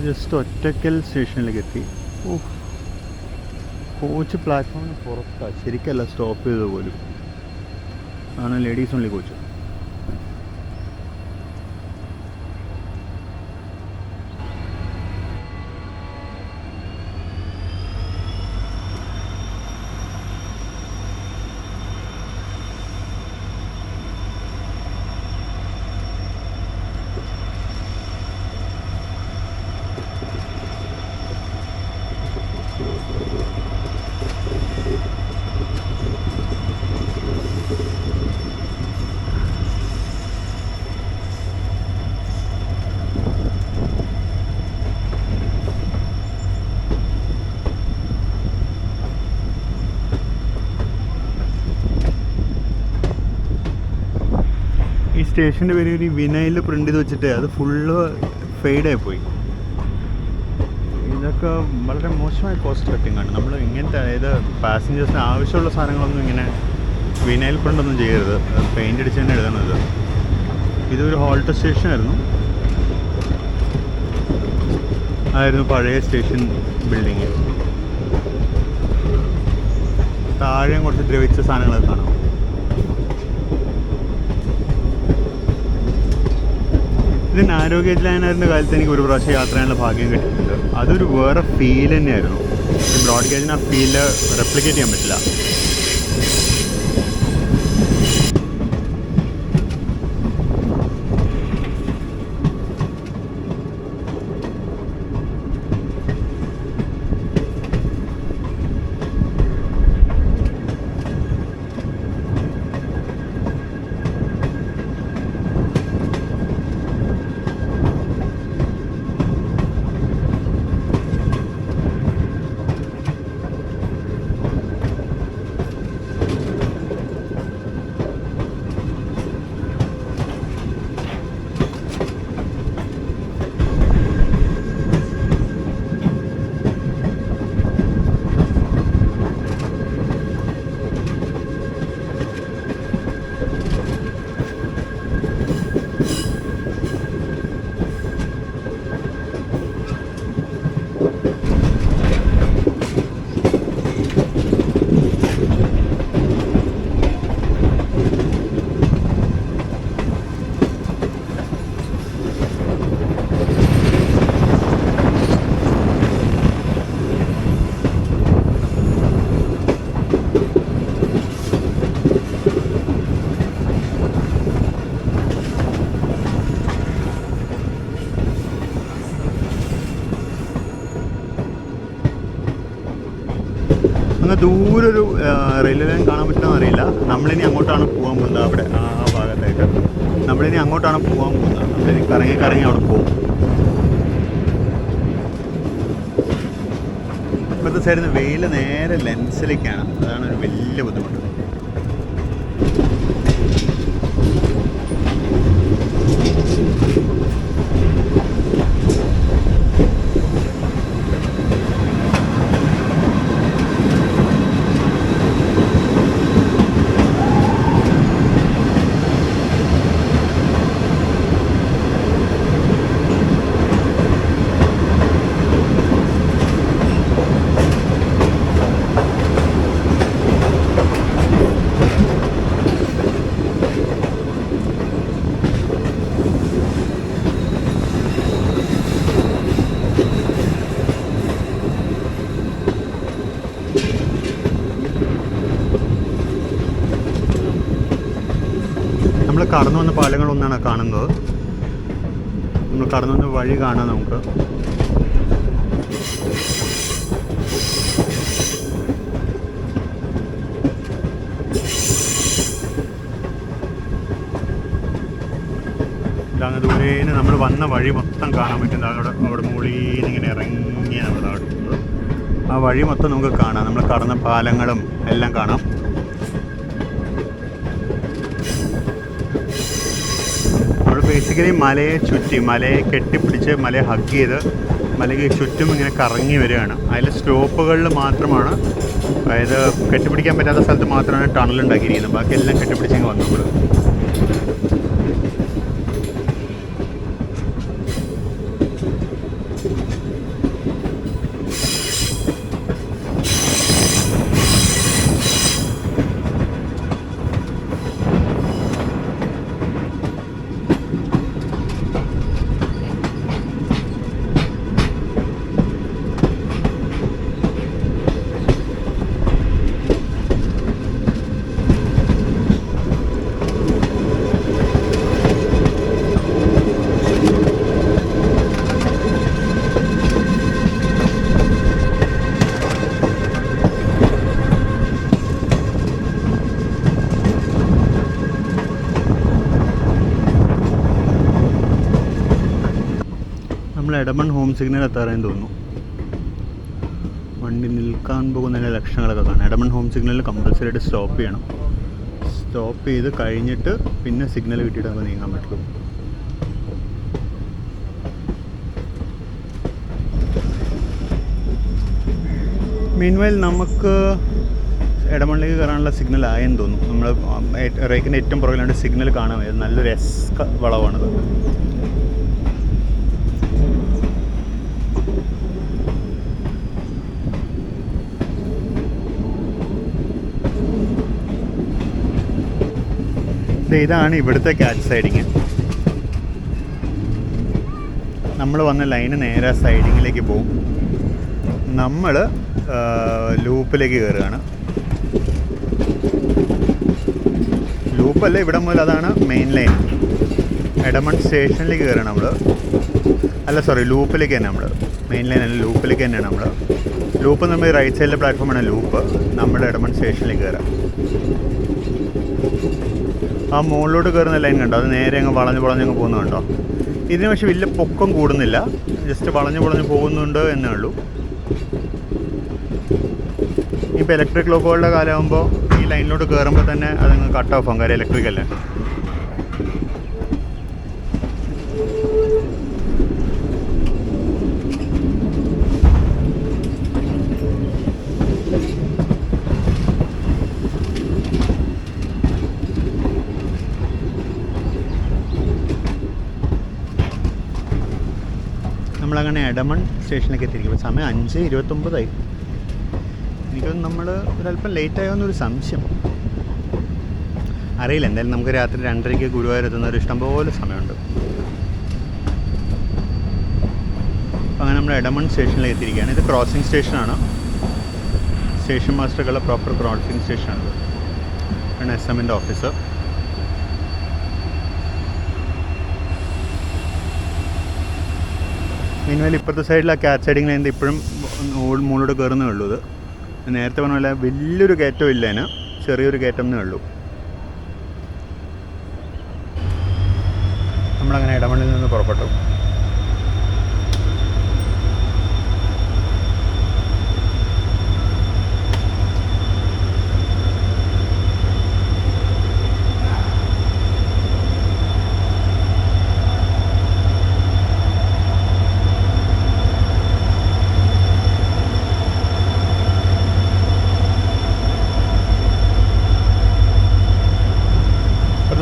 ജസ്റ്റ് ഒറ്റക്കൽ സ്റ്റേഷനിലേക്ക് എത്തി. കോച്ച് പ്ലാറ്റ്ഫോമിന് പുറത്താണ്, ശരിക്കല്ല സ്റ്റോപ്പ് ചെയ്തത് പോലും. ആണ് ലേഡീസ് ഓൺലി കോച്ച്. സ്റ്റേഷൻ്റെ പേര് ഒരു വിനയിൽ പ്രിൻ്റ് ചെയ്ത് വെച്ചിട്ട് അത് ഫുള്ള് ഫെയ്ഡായി പോയി. ഇതൊക്കെ വളരെ മോശമായ കോസ്റ്റ് കട്ടിങ് ആണ്. നമ്മൾ ഇങ്ങനത്തെ അതായത് പാസഞ്ചേഴ്സിന് ആവശ്യമുള്ള സാധനങ്ങളൊന്നും ഇങ്ങനെ വിനൈൽ പ്രിൻ്റൊന്നും ചെയ്യരുത്. പെയിൻ്റ് അടിച്ച് തന്നെ എഴുതണത്. ഇതൊരു ഹോൾട്ട് സ്റ്റേഷനായിരുന്നു. ആയിരുന്നു പഴയ സ്റ്റേഷൻ ബിൽഡിങ്. താഴെയും കുറച്ച് ദ്രവിച്ച സാധനങ്ങളൊക്കെ കാണാം. ഇത് നാരോ ഗേജ് ലൈനായിരുന്ന കാലത്ത് എനിക്ക് ഒരു പ്രാവശ്യം യാത്ര ചെയ്യാനുള്ള ഭാഗ്യം കിട്ടിയിട്ടുണ്ട്. അതൊരു വേറെ ഫീൽ തന്നെയായിരുന്നു. ഈ ബ്രോഡ് ഗേജിന് ആ ഫീല് റെപ്ലിക്കേറ്റ് ചെയ്യാൻ പറ്റില്ല. അങ്ങ് ദൂരൊരു റെയിൽവേ ലൈൻ കാണാൻ പറ്റുമെന്ന് അറിയില്ല. നമ്മളിനി അങ്ങോട്ടാണ് പോകാൻ പോകുന്നത്. അവിടെ ആ ഭാഗത്തേക്ക് നമ്മളിനി അങ്ങോട്ടാണ് പോകാൻ പോകുന്നത്. നമ്മളിനി കറങ്ങി കറങ്ങി അവിടെ പോകും. ഇപ്പോഴത്തെ സൈഡിൽ നിന്ന് വെയിൽ നേരെ ലെൻസിലേക്കാണ്. അതാണ് ഒരു വലിയ ബുദ്ധിമുട്ട്. നമ്മൾ കടന്നു വന്ന പാലങ്ങളൊന്നാണ് കാണുന്നത്. നമ്മൾ കടന്നു വന്ന വഴി കാണാം നമുക്ക്. ഇതാണ് ദൂരേന്ന് നമ്മൾ വന്ന വഴി മൊത്തം കാണാൻ പറ്റുന്നത്. അവിടെ മുകളിൽ ഇങ്ങനെ ഇറങ്ങിയാണ് നമ്മൾ നടക്കുന്നത്. ആ വഴി മൊത്തം നമുക്ക് കാണാം. നമ്മൾ കടന്ന പാലങ്ങളും എല്ലാം കാണാം. നമ്മൾ ബേസിക്കലി മലയെ ചുറ്റി, മലയെ കെട്ടിപ്പിടിച്ച്, മലയെ ഹഗ് ചെയ്ത് മലയ്ക്ക് ചുറ്റും ഇങ്ങനെ കറങ്ങി വരികയാണ്. അതിൽ സ്റ്റോപ്പുകളിൽ മാത്രമാണ്, അതായത് കെട്ടിപ്പിടിക്കാൻ പറ്റാത്ത സ്ഥലത്ത് മാത്രമാണ് ടണൽ ഉണ്ടാക്കിയിരിക്കുന്നത്. ബാക്കി എല്ലാം കെട്ടിപ്പിടിച്ചിങ്ങ് വന്നു. നമ്മൾ എടമൺ ഹോം സിഗ്നൽ എത്താറായെന്ന് തോന്നുന്നു. വണ്ടി നിൽക്കാൻ പോകുന്നതിൻ്റെ ലക്ഷണങ്ങളൊക്കെ കാണാം. എടമൺ ഹോം സിഗ്നലിൽ കമ്പൽസറി ആയിട്ട് സ്റ്റോപ്പ് ചെയ്യണം. സ്റ്റോപ്പ് ചെയ്ത് കഴിഞ്ഞിട്ട് പിന്നെ സിഗ്നൽ കിട്ടിയിട്ട് നമുക്ക് നീങ്ങാൻ പറ്റുള്ളൂ. മീൻവൈൽ നമുക്ക് ഇടമണ്ണിലേക്ക് കയറാനുള്ള സിഗ്നൽ ആയെന്ന് തോന്നുന്നു. നമ്മൾ റേക്കിൻ്റെ ഏറ്റവും പുറകിലാണ്ട് സിഗ്നൽ കാണാൻ പറ്റും. നല്ലൊരു വളവാണത്. ഇതാണ് ഇവിടുത്തെ ക്യാച്ച് സൈഡിങ്. നമ്മൾ വന്ന ലൈന് നേരെ സൈഡിങ്ങിലേക്ക് പോകും. നമ്മൾ ലൂപ്പിലേക്ക് കയറുകയാണ്. ലൂപ്പല്ല, ഇവിടെ മുതൽ അതാണ് മെയിൻ ലൈൻ. എടമൺ സ്റ്റേഷനിലേക്ക് കയറുകയാണ് നമ്മൾ. അല്ല സോറി, ലൂപ്പിലേക്ക് തന്നെ നമ്മൾ. മെയിൻ ലൈൻ അല്ല, ലൂപ്പിലേക്ക് തന്നെയാണ് നമ്മൾ. ലൂപ്പ് നമ്മൾ റൈറ്റ് സൈഡിലെ പ്ലാറ്റ്ഫോമാണ് ലൂപ്പ്. നമ്മൾ എടമൺ സ്റ്റേഷനിലേക്ക് കയറാം. ആ മുകളിലോട്ട് കയറുന്ന ലൈൻ കണ്ടോ, അത് നേരെ അങ്ങ് വളഞ്ഞങ്ങ് പോകുന്നുണ്ടോ. ഇതിന് പക്ഷേ വലിയ പൊക്കം കൂടുന്നില്ല, ജസ്റ്റ് വളഞ്ഞ് പോകുന്നുണ്ട് എന്നേ ഉള്ളൂ. ഇപ്പോൾ ഇലക്ട്രിക് ലോക്കുകളുടെ കാലമാകുമ്പോൾ ഈ ലൈനിലോട്ട് കയറുമ്പോൾ തന്നെ അതങ്ങ് കട്ട് ഓഫ് ആകും. കാര്യം ഇലക്ട്രിക് അല്ലേ. നമ്മളങ്ങനെ എടമൺ സ്റ്റേഷനിലേക്ക് എത്തിയിരിക്കും. സമയം 5:29. എനിക്കൊന്ന് നമ്മൾ ഒരല്പം ലേറ്റായോ എന്നൊരു സംശയം. അറിയില്ല, എന്തായാലും നമുക്ക് രാത്രി 2:30 ഗുരുവായൂർ എത്തുന്ന ഒരു ഇഷ്ടംപോലെ സമയമുണ്ട്. അപ്പോൾ അങ്ങനെ നമ്മൾ എടമൺ സ്റ്റേഷനിലേക്ക് എത്തിയിരിക്കുകയാണ്. ഇത് ക്രോസിംഗ് സ്റ്റേഷനാണ്. സ്റ്റേഷൻ മാസ്റ്റർക്കുള്ള പ്രോപ്പർ ക്രോസിംഗ് സ്റ്റേഷനാണിത്. ആണ് SM-ൻ്റെ ഓഫീസ്. മീൻവൈൽ ഇപ്പോഴത്തെ സൈഡിൽ ആ ക്യാച്ച് സൈഡിങ് ലൈൻ ഇപ്പോഴും മുകളിലോട്ട് കയറുന്നേ ഉള്ളൂ. ഇത് നേരത്തെ പറഞ്ഞ പോലെ വലിയൊരു കയറ്റം ഇല്ല, അതിന് ചെറിയൊരു കയറ്റം എന്നേ ഉള്ളൂ. നമ്മളങ്ങനെ ഇടമണ്ണിൽ നിന്ന് പുറപ്പെട്ടു.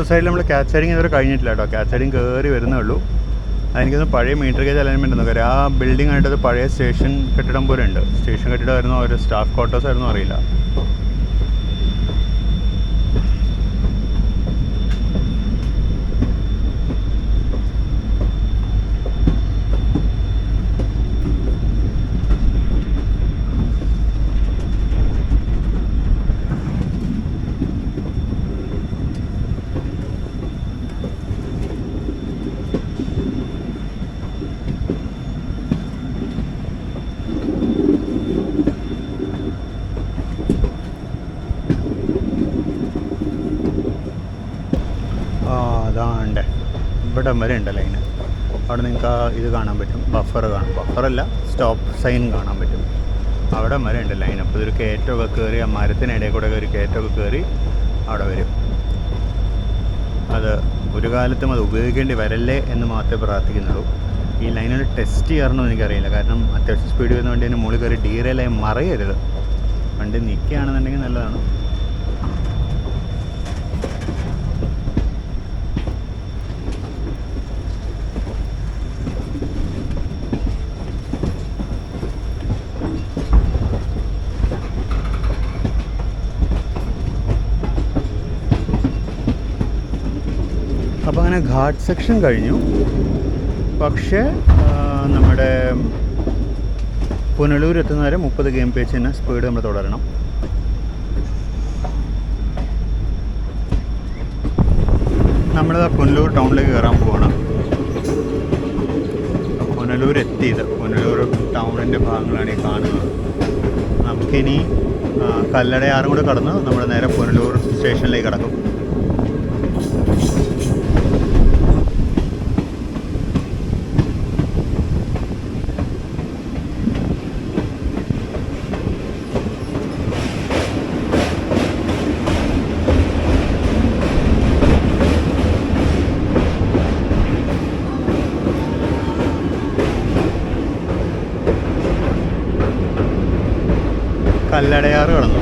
സൈഡിൽ നമ്മൾ ക്യാച്ച് സൈഡിങ് ഇതുവരെ കഴിഞ്ഞിട്ടില്ല കേട്ടോ. ക്യാച്ച് സൈഡിങ് കയറി വരുന്നേ ഉള്ളൂ. അതെനിക്കൊന്ന് പഴയ മീറ്റർ ഗേജ് അലൈൻമെൻറ്റ് ഒന്നും കാര്യം ആ ബിൽഡിംഗ് ആയിട്ടത് പഴയ സ്റ്റേഷൻ കെട്ടിടം പോലെ ഉണ്ട്. സ്റ്റേഷൻ കെട്ടിടമായിരുന്നു, ഒരു സ്റ്റാഫ് ക്വാർട്ടേഴ്സ് ആയിരുന്നു, അറിയില്ല. അതാണ്ട് ഇവിടം വരെ ഉണ്ട് ലൈന്. അവിടെ നിങ്ങൾക്ക് ആ ഇത് കാണാൻ പറ്റും, ബഫർ കാണും. ബഫറല്ല, സ്റ്റോപ്പ് സൈൻ കാണാൻ പറ്റും. അവിടെ വരെ ഉണ്ട് ലൈൻ. അപ്പോൾ ഇതൊരു കയറ്റമൊക്കെ കയറി ആ മരത്തിനിടയിൽ കൂടെ ഒരു കയറ്റമൊക്കെ കയറി അവിടെ വരും. അത് ഒരു കാലത്തും അത് ഉപയോഗിക്കേണ്ടി വരല്ലേ എന്ന് മാത്രമേ പ്രാർത്ഥിക്കുന്നുള്ളൂ. ഈ ലൈനൊരു ടെസ്റ്റ് ചെയ്യാറെന്നോ എനിക്കറിയില്ല. കാരണം അത്യാവശ്യം സ്പീഡ് വരുന്ന വണ്ടി മുകളിൽ കയറി ഡീറെയിലായി മറയരുത്. വണ്ടി നിൽക്കുകയാണെന്നുണ്ടെങ്കിൽ നല്ലതാണ്. അപ്പോൾ അങ്ങനെ ഘാട്ട് സെക്ഷൻ കഴിഞ്ഞു. പക്ഷേ നമ്മുടെ പുനലൂർ എത്തുന്നവരെ 30 kmph തന്നെ സ്പീഡ് നമ്മൾ തുടരണം. നമ്മൾ പുനലൂർ ടൗണിലേക്ക് കയറാൻ പോവാണ്. പുനലൂർ എത്തിയത്, പുനലൂർ ടൗണിൻ്റെ ഭാഗങ്ങളാണ് ഈ കാണുന്നത്. നമുക്കിനി കല്ലടയാറും കൂടെ കടന്ന് നമ്മൾ നേരെ പുനലൂർ സ്റ്റേഷനിലേക്ക് കടക്കും. കല്ലടയാറ് കടന്നു.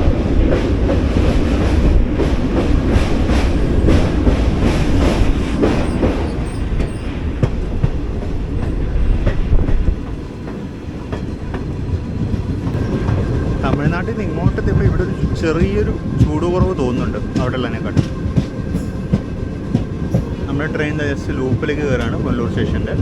തമിഴ്നാട്ടിൽ നിന്ന് ഇങ്ങോട്ടെത്തിയപ്പോൾ ഇവിടെ ഒരു ചെറിയൊരു ചൂട് കുറവ് തോന്നുന്നുണ്ട് അവിടെ ഉള്ളതിനെക്കാട്ടും. നമ്മുടെ ട്രെയിൻ ജസ്റ്റ് ലൂപ്പിലേക്ക് കയറാണ് കൊല്ലൂർ സ്റ്റേഷൻ്റെ.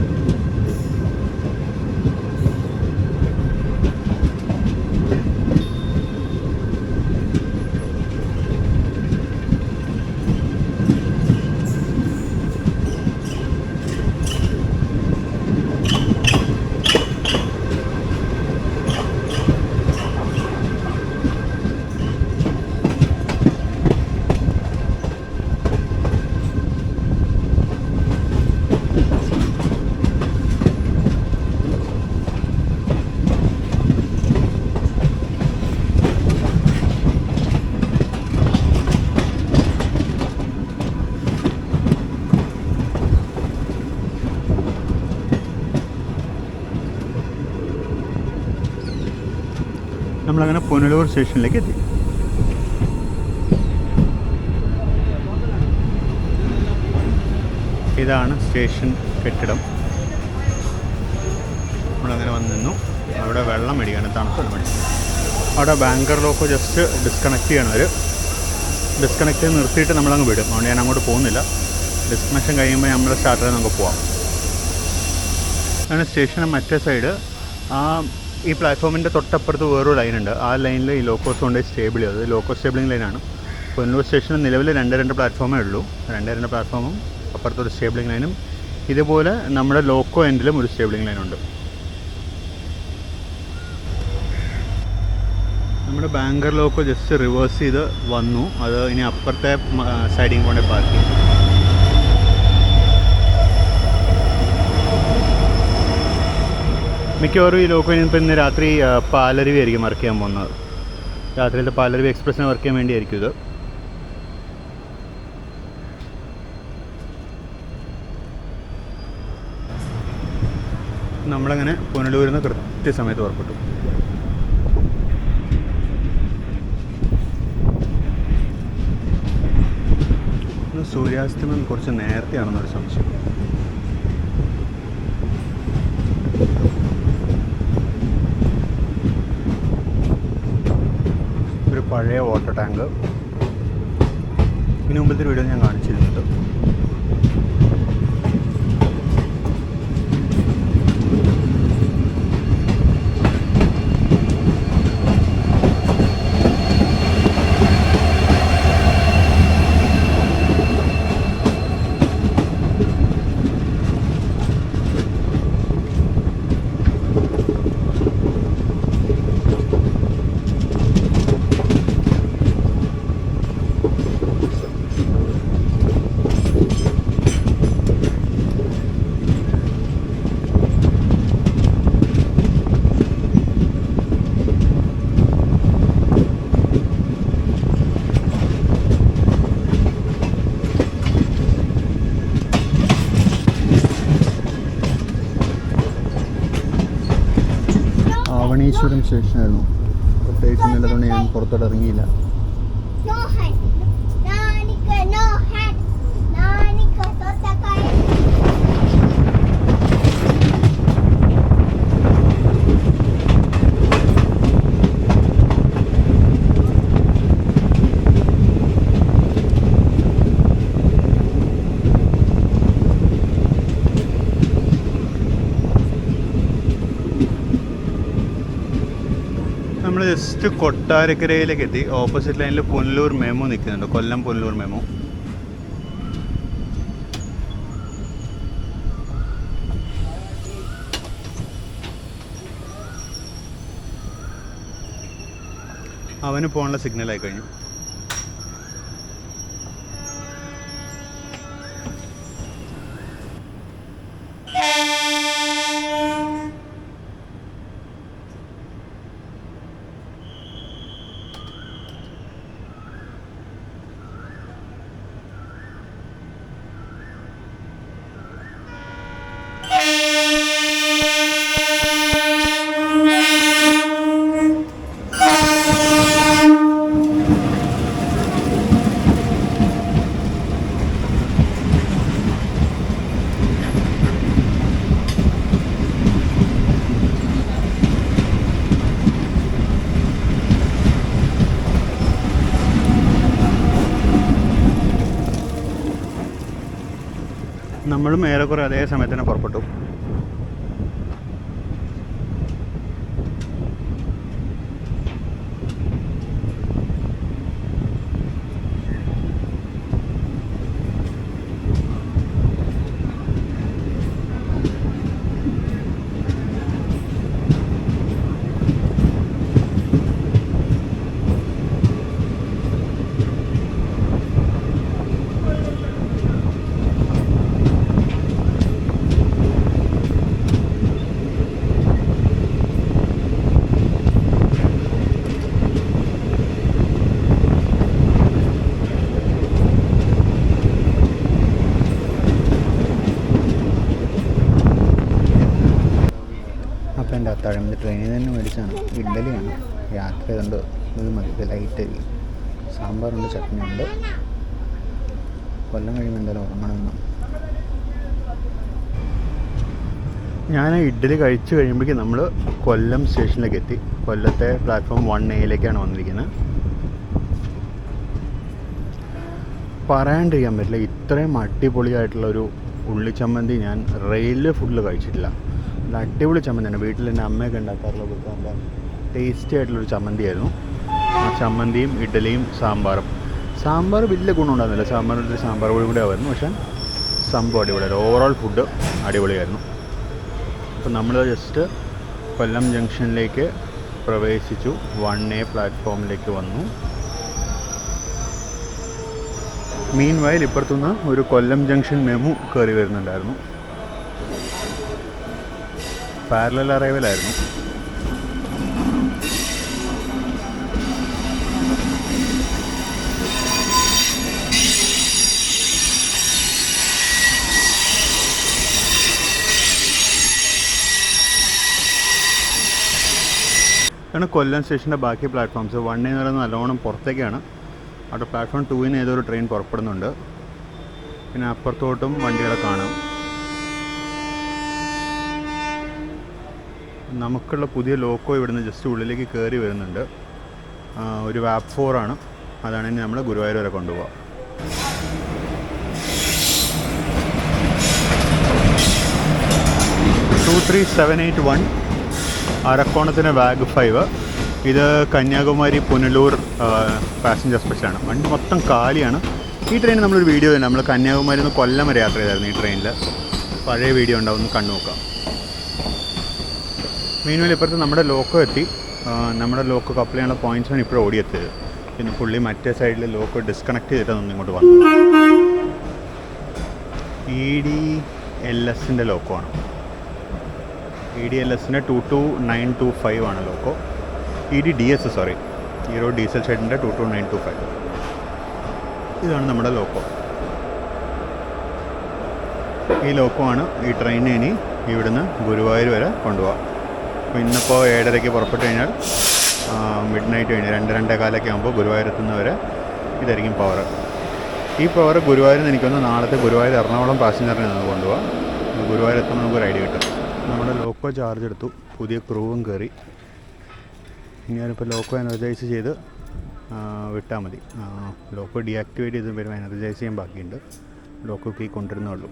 നമ്മളങ്ങനെ പുനലൂർ സ്റ്റേഷനിലേക്ക് എത്തി. ഇതാണ് സ്റ്റേഷൻ കെട്ടിടം. നമ്മളങ്ങനെ വന്ന് നിന്നു. അവിടെ വെള്ളം മേടിക്കണം, തണുപ്പ് മേടിക്കണം. അവിടെ ബാങ്കർ ലോക്കോ ജസ്റ്റ് ഡിസ്കണക്ട് ചെയ്യണം. അവർ ഡിസ്കണക്ട് ചെയ്ത് നിർത്തിയിട്ട് നമ്മളങ്ങ് വിടും. അതുകൊണ്ട് ഞാൻ അങ്ങോട്ട് പോകുന്നില്ല. ഡിസ്കണക്ഷൻ കഴിയുമ്പോൾ നമ്മൾ സ്റ്റാർട്ട് ചെയ്ത് നമുക്ക് പോവാം. അങ്ങനെ സ്റ്റേഷന് മറ്റേ സൈഡ് ഈ പ്ലാറ്റ്ഫോമിൻ്റെ തൊട്ടപ്പുറത്ത് വേറൊരു ലൈനുണ്ട്. ആ ലൈനിൽ ഈ ലോക്കോസ് കൊണ്ട് സ്റ്റേബിൾ ചെയ്തത്. ലോക്കോ സ്റ്റേബിളിംഗ് ലൈനാണ്. പുനലൂർ സ്റ്റേഷനിൽ നിലവിൽ 2 പ്ലാറ്റ്ഫോമേ ഉള്ളൂ. 2 പ്ലാറ്റ്ഫോമും അപ്പുറത്തൊരു സ്റ്റേബിളിംഗ് ലൈനും. ഇതുപോലെ നമ്മുടെ ലോക്കോ എൻഡിലും ഒരു സ്റ്റേബിളിംഗ് ലൈനുണ്ട്. നമ്മുടെ ബാങ്കർ ലോക്കോ ജസ്റ്റ് റിവേഴ്സ് ചെയ്ത് വന്നു. അത് ഇനി അപ്പുറത്തെ സൈഡിങ് കൊണ്ട് പാർക്ക് ചെയ്യും. മിക്കവാറും ഈ ലോക്കോ ഇനിയിപ്പോൾ ഇന്ന് രാത്രി പാലരുവി ആയിരിക്കും വർക്ക് ചെയ്യാൻ പോകുന്നത്. രാത്രിയിലത്തെ പാലരുവി എക്സ്പ്രസ്സിന് വർക്ക് ചെയ്യാൻ വേണ്ടിയായിരിക്കും ഇത്. നമ്മളങ്ങനെ പുനലൂരിൽ നിന്ന് കൃത്യസമയത്ത് പുറപ്പെട്ടു. സൂര്യാസ്തമയം കുറച്ച് നേരത്തെയാണെന്നൊരു സംശയം. ഒരു പഴയ വാട്ടർ ടാങ്ക്. ഇതിന് മുമ്പത്തെ വീഡിയോ ഞാൻ കാണിച്ചിരുന്നുണ്ട്. ആവണീശ്വരം സ്റ്റേഷനായിരുന്നു. പ്രത്യേകിച്ച് നല്ലതുകൊണ്ട് ഞാൻ പുറത്തോട്ട് ഇറങ്ങിയില്ല. നമ്മൾ ജസ്റ്റ് കൊട്ടാരക്കരയിലേക്ക് എത്തി. ഓപ്പോസിറ്റ് ലൈനിൽ പുനലൂർ മെമു നിൽക്കുന്നുണ്ട്. കൊല്ലം പുനലൂർ മെമു. അവന് പോകാനുള്ള സിഗ്നലായി കഴിഞ്ഞു. നമ്മളും ഏറെക്കുറെ അതേ സമയത്ത് തന്നെ പുറപ്പെട്ടു. അപ്പോൾ എൻ്റെ അത്താഴം ട്രെയിനിൽ തന്നെ മേടിച്ചാണ്. ഇഡ്ഡലിയാണ് യാത്ര ചെയ്തുകൊണ്ട് ഇത് മതി. ലൈറ്റ് സാമ്പാറുണ്ട്, ചട്നിയുണ്ട്. കൊല്ലം കഴിയുമ്പോൾ എന്തായാലും ഉറങ്ങണമെന്ന്. ഞാൻ ഇഡ്ഡലി കഴിച്ച് കഴിയുമ്പോഴേക്കും നമ്മൾ കൊല്ലം സ്റ്റേഷനിലേക്ക് എത്തി. കൊല്ലത്തെ പ്ലാറ്റ്ഫോം 1A വന്നിരിക്കുന്നത്. പറയാണ്ടിരിക്കാൻ പറ്റില്ല, ഇത്രയും അടിപൊളിയായിട്ടുള്ളൊരു ഉള്ളിച്ചമ്മന്തി ഞാൻ റെയിൽവേ ഫുഡിൽ കഴിച്ചിട്ടില്ല. നല്ല അടിപൊളി ചമ്മന്തിയാണ്. വീട്ടിൽ എൻ്റെ അമ്മയൊക്കെ ഉണ്ടാക്കാറുള്ള കൊടുക്കാൻ നല്ല ടേസ്റ്റി ആയിട്ടുള്ളൊരു ചമ്മന്തിയായിരുന്നു. ആ ചമ്മന്തിയും ഇഡ്ഡലിയും സാമ്പാർ വലിയ ഗുണമുണ്ടായിരുന്നില്ല. സാമ്പാർ പൊടി കൂടെ ആയിരുന്നു, പക്ഷേ സംഭവം അടിപൊളിയായിരുന്നു. ഓവറോൾ ഫുഡ് അടിപൊളിയായിരുന്നു. അപ്പോൾ നമ്മൾ ജസ്റ്റ് കൊല്ലം ജംഗ്ഷനിലേക്ക് പ്രവേശിച്ചു. 1A പ്ലാറ്റ്ഫോമിലേക്ക് വന്നു. മീൻ വയൽ ഇപ്പുറത്തുനിന്ന് ഒരു കൊല്ലം ജംഗ്ഷൻ മെമു കയറി വരുന്നുണ്ടായിരുന്നു. പാരലൽ അറൈവലായിരുന്നു. ഇതാണ് കൊല്ലം സ്റ്റേഷൻ്റെ ബാക്കി പ്ലാറ്റ്ഫോംസ്. 1A എന്ന് പറയുന്നത് നല്ലോണം പുറത്തേക്കാണ്. അവിടെ പ്ലാറ്റ്ഫോം 2 ഏതൊരു ട്രെയിൻ പുറപ്പെടുന്നുണ്ട്. പിന്നെ അപ്പുറത്തോട്ടും വണ്ടികളെ കാണാം. നമുക്കുള്ള പുതിയ ലോക്കോ ഇവിടുന്ന് ജസ്റ്റ് ഉള്ളിലേക്ക് കയറി വരുന്നുണ്ട്. ഒരു വാപ്പ് 4 ആണ്. അതാണ് ഇനി നമ്മൾ ഗുരുവായൂർ വരെ കൊണ്ടുപോകാം. അരക്കോണത്തിന് വാഗ് 5. ഇത് കന്യാകുമാരി പുനലൂർ പാസഞ്ചർ സ്പെഷ്യലാണ്. വണ്ടി മൊത്തം കാലിയാണ്. ഈ ട്രെയിൻ നമ്മളൊരു വീഡിയോ തന്നെ നമ്മൾ കന്യാകുമാരിയിൽ നിന്ന് കൊല്ലം വരെ യാത്ര ചെയ്തായിരുന്നു ഈ ട്രെയിനിൽ. പഴയ വീഡിയോ ഉണ്ടാവും, ഒന്ന് കണ്ടു നോക്കാം. മീനുവൽ ഇപ്പുറത്ത് നമ്മുടെ ലോക്കോ എത്തി. നമ്മുടെ ലോക്കോ കപ്പിൾ ചെയ്യാനുള്ള പോയിൻറ്റ്സാണ് ഇപ്പോൾ ഓടിയെത്തിയത്. പിന്നെ പുള്ളി മറ്റേ സൈഡിൽ ലോക്കോ ഡിസ്കണക്ട് ചെയ്തിട്ടൊന്നും ഇങ്ങോട്ട് വന്നു. EDLS ലോക്കോ ആണ്. EDLS 22925 ആണ് ലോക്കോ. EDDS ഈറോ ഡീസൽ ഷെഡിൻ്റെ 22925. ഇതാണ് നമ്മുടെ ലോക്കോ. ഈ ലോക്കോ ആണ് ഈ ട്രെയിനിന് ഇനി ഇവിടുന്ന് ഗുരുവായൂർ വരെ കൊണ്ടുപോകാം. അപ്പോൾ ഇന്നിപ്പോൾ 7:30 പുറപ്പെട്ട് കഴിഞ്ഞാൽ മിഡ് നൈറ്റ് കഴിഞ്ഞ് 2-2:15 ആകുമ്പോൾ ഗുരുവായൂർ എത്തുന്നവരെ ഇതായിരിക്കും പവർ. ഈ പവർ ഗുരുവായൂരിൽ നിന്ന് എനിക്കൊന്ന് നാളത്തെ ഗുരുവായൂർ എറണാകുളം പാസഞ്ചറിനെ നിന്ന് കൊണ്ടുപോകാം. ഗുരുവായൂർ എത്തുമ്പോൾ നമുക്കൊരു ഐഡിയ കിട്ടും. നമ്മുടെ ലോക്കോ ചാർജ് എടുത്തു, പുതിയ ക്രൂവും കയറി. ഞാനിപ്പോൾ ലോക്കോ എനർജൈസ് ചെയ്ത് വിട്ടാൽ മതി. ലോക്കോ ഡീആക്ടിവേറ്റ് ചെയ്ത് വരുമ്പോൾ എനർജൈസ് ചെയ്യാൻ ബാക്കിയുണ്ട്. ലോക്കോ കീ കൊണ്ടുവരുന്നേ ഉള്ളൂ.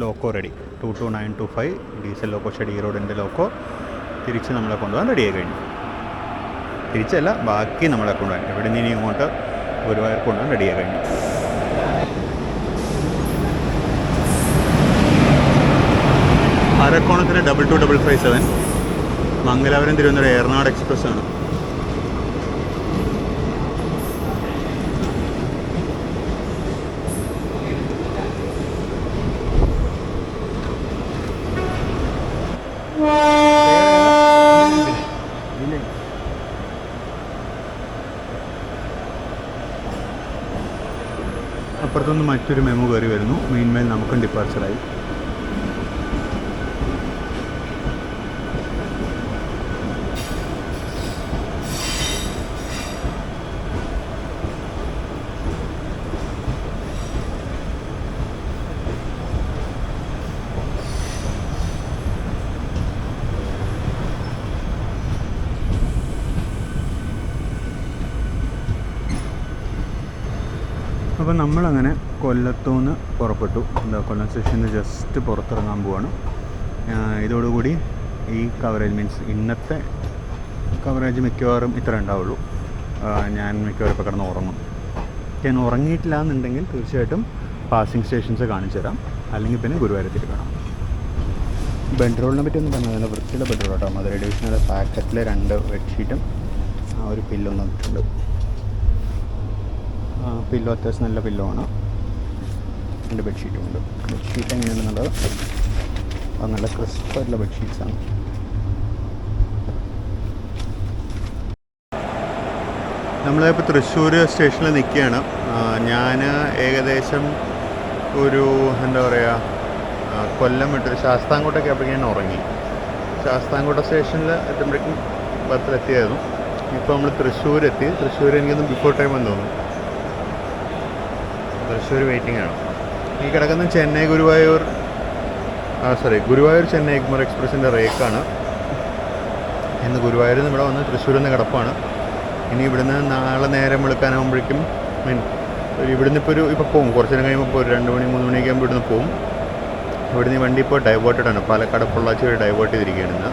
Loco ready. 22925 diesel loco shed റോഡിൻ്റെ ലോക്കോ തിരിച്ച് നമ്മളെ കൊണ്ടുപോകാൻ റെഡിയായി കഴിഞ്ഞു. തിരിച്ചല്ല, ബാക്കി നമ്മളെ കൊണ്ടുപോകാൻ ഇവിടെ നിന്ന് ഇനി ഇങ്ങോട്ട് ഗുരുവായൂർ കൊണ്ടുപോകാൻ റെഡിയായി കഴിഞ്ഞു. അരക്കോണത്തിന് 22557 മംഗലാപുരം തിരുവനന്തപുരം എറണാട് എക്സ്പ്രസ് ആണ്. അപ്പുറത്തുനിന്ന് മറ്റൊരു മെമു കയറി വരുന്നു. മീൻമേൽ നമുക്കും ഡിപ്പാർച്ചറായി. അപ്പോൾ നമ്മളങ്ങനെ കൊല്ലത്തുനിന്ന് പുറപ്പെട്ടു. കൊല്ലം സ്റ്റേഷനിൽ ജസ്റ്റ് പുറത്തിറങ്ങാൻ പോവാണ്. ഇതോടുകൂടി ഈ കവറേജ് മീൻസ് ഇന്നത്തെ കവറേജ് മിക്കവാറും ഇത്ര ഉണ്ടാവുള്ളൂ. ഞാൻ മിക്കവാറും ഇപ്പോൾ കിടന്ന് ഉറങ്ങും. ഞാൻ ഉറങ്ങിയിട്ടില്ല എന്നുണ്ടെങ്കിൽ തീർച്ചയായിട്ടും പാസിംഗ് സ്റ്റേഷൻസ് കാണിച്ചു തരാം, അല്ലെങ്കിൽ പിന്നെ ഗുരുവായൂരത്തിൽ കാണാം. ബെഡ്റോളിനെ പറ്റി ഒന്നും പറഞ്ഞാൽ നല്ല വൃത്തിയുടെ ബെഡ്റോൾ കേട്ടോ. മധുര ഡിവിഷനിലെ പാക്കറ്റിലെ 2 ബെഡ്ഷീറ്റും ഒരു പില്ലും തന്നിട്ടുണ്ട്. പില്ലോ അത്യാവശ്യം നല്ല പില്ലോ ആണ്. 2 ബെഡ്ഷീറ്റും ഉണ്ട്. ബെഡ്ഷീറ്റ് എങ്ങനെയുണ്ടെന്നുള്ളത് അത് നല്ല ക്രിസ്പായിട്ടുള്ള ബെഡ്ഷീറ്റ്സാണ്. നമ്മളിപ്പോൾ തൃശ്ശൂർ സ്റ്റേഷനിൽ നിൽക്കുകയാണ്. ഞാൻ ഏകദേശം ഒരു എന്താ പറയുക, കൊല്ലം വിട്ടൊരു ശാസ്താംകോട്ടൊക്കെ ആയപ്പോഴേക്കും ഞാൻ ഉറങ്ങി. ശാസ്താംകോട്ട സ്റ്റേഷനിൽ എത്തുമ്പോഴേക്കും ബസ്സിലെത്തിയായിരുന്നു. ഇപ്പോൾ നമ്മൾ തൃശ്ശൂരെത്തി. തൃശ്ശൂർ എനിക്കൊന്ന് ബിഫോർ ടൈം എന്ന് തോന്നുന്നു. തൃശ്ശൂർ വെയിറ്റിംഗ് ആണ്. ഈ കിടക്കുന്ന ചെന്നൈ ഗുരുവായൂർ ഗുരുവായൂർ ചെന്നൈ എഗ്മോർ എക്സ്പ്രസിൻ്റെ റേക്കാണ്. ഇന്ന് ഗുരുവായൂരിൽ നിന്ന് ഇവിടെ വന്ന് തൃശ്ശൂരിൽ നിന്ന് കിടപ്പാണ്. ഇനി ഇവിടുന്ന് നാളെ നേരം വെളുക്കാനാകുമ്പോഴേക്കും ഇവിടുന്ന് ഇപ്പോൾ പോകും. കുറച്ച് നേരം കഴിയുമ്പോൾ ഇപ്പോൾ 2 മണി 3 മണിയൊക്കെ ആകുമ്പോൾ ഇവിടുന്ന് പോകും. ഇവിടുന്ന് ഈ വണ്ടി ഇപ്പോൾ ഡൈവേർട്ടഡ് ആണ്. പാലക്കാട് പൊള്ളാച്ചി വഴി ഡൈവേർട്ട് ചെയ്തിരിക്കുകയാണ് ഇന്ന്.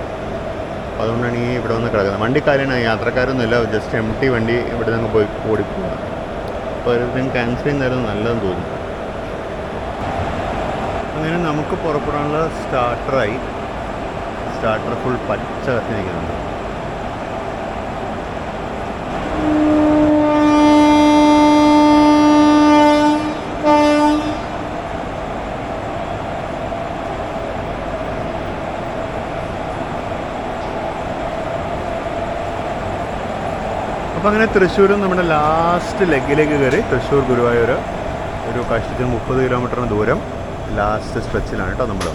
അതുകൊണ്ടാണ് ഈ ഇവിടെ വന്ന് കിടക്കുന്നത്. വണ്ടിക്കാരാണ്, യാത്രക്കാരൊന്നുമില്ല. ജസ്റ്റ് എംടി വണ്ടി ഇവിടെ നിന്ന് പോയി ഓടിപ്പോവുക. അപ്പോൾ ഒരു ക്യാൻസൽ ചെയ്യുന്നതായിരുന്നു നല്ലതെന്ന് തോന്നുന്നു. അങ്ങനെ നമുക്ക് പുറപ്പെടാനുള്ള സ്റ്റാർട്ടർ ഫുൾ പച്ച കത്തിരിക്കുന്നുണ്ട്. അപ്പോൾ അങ്ങനെ തൃശ്ശൂരും നമ്മുടെ ലാസ്റ്റ് ലെഗിലേക്ക് കയറി. തൃശ്ശൂർ ഗുരുവായൂർ ഒരു കഷ്ടിച്ച് 30 കിലോമീറ്ററിന് ദൂരം ലാസ്റ്റ് സ്ട്രെച്ചിലാണ് കേട്ടോ നമ്മൾ.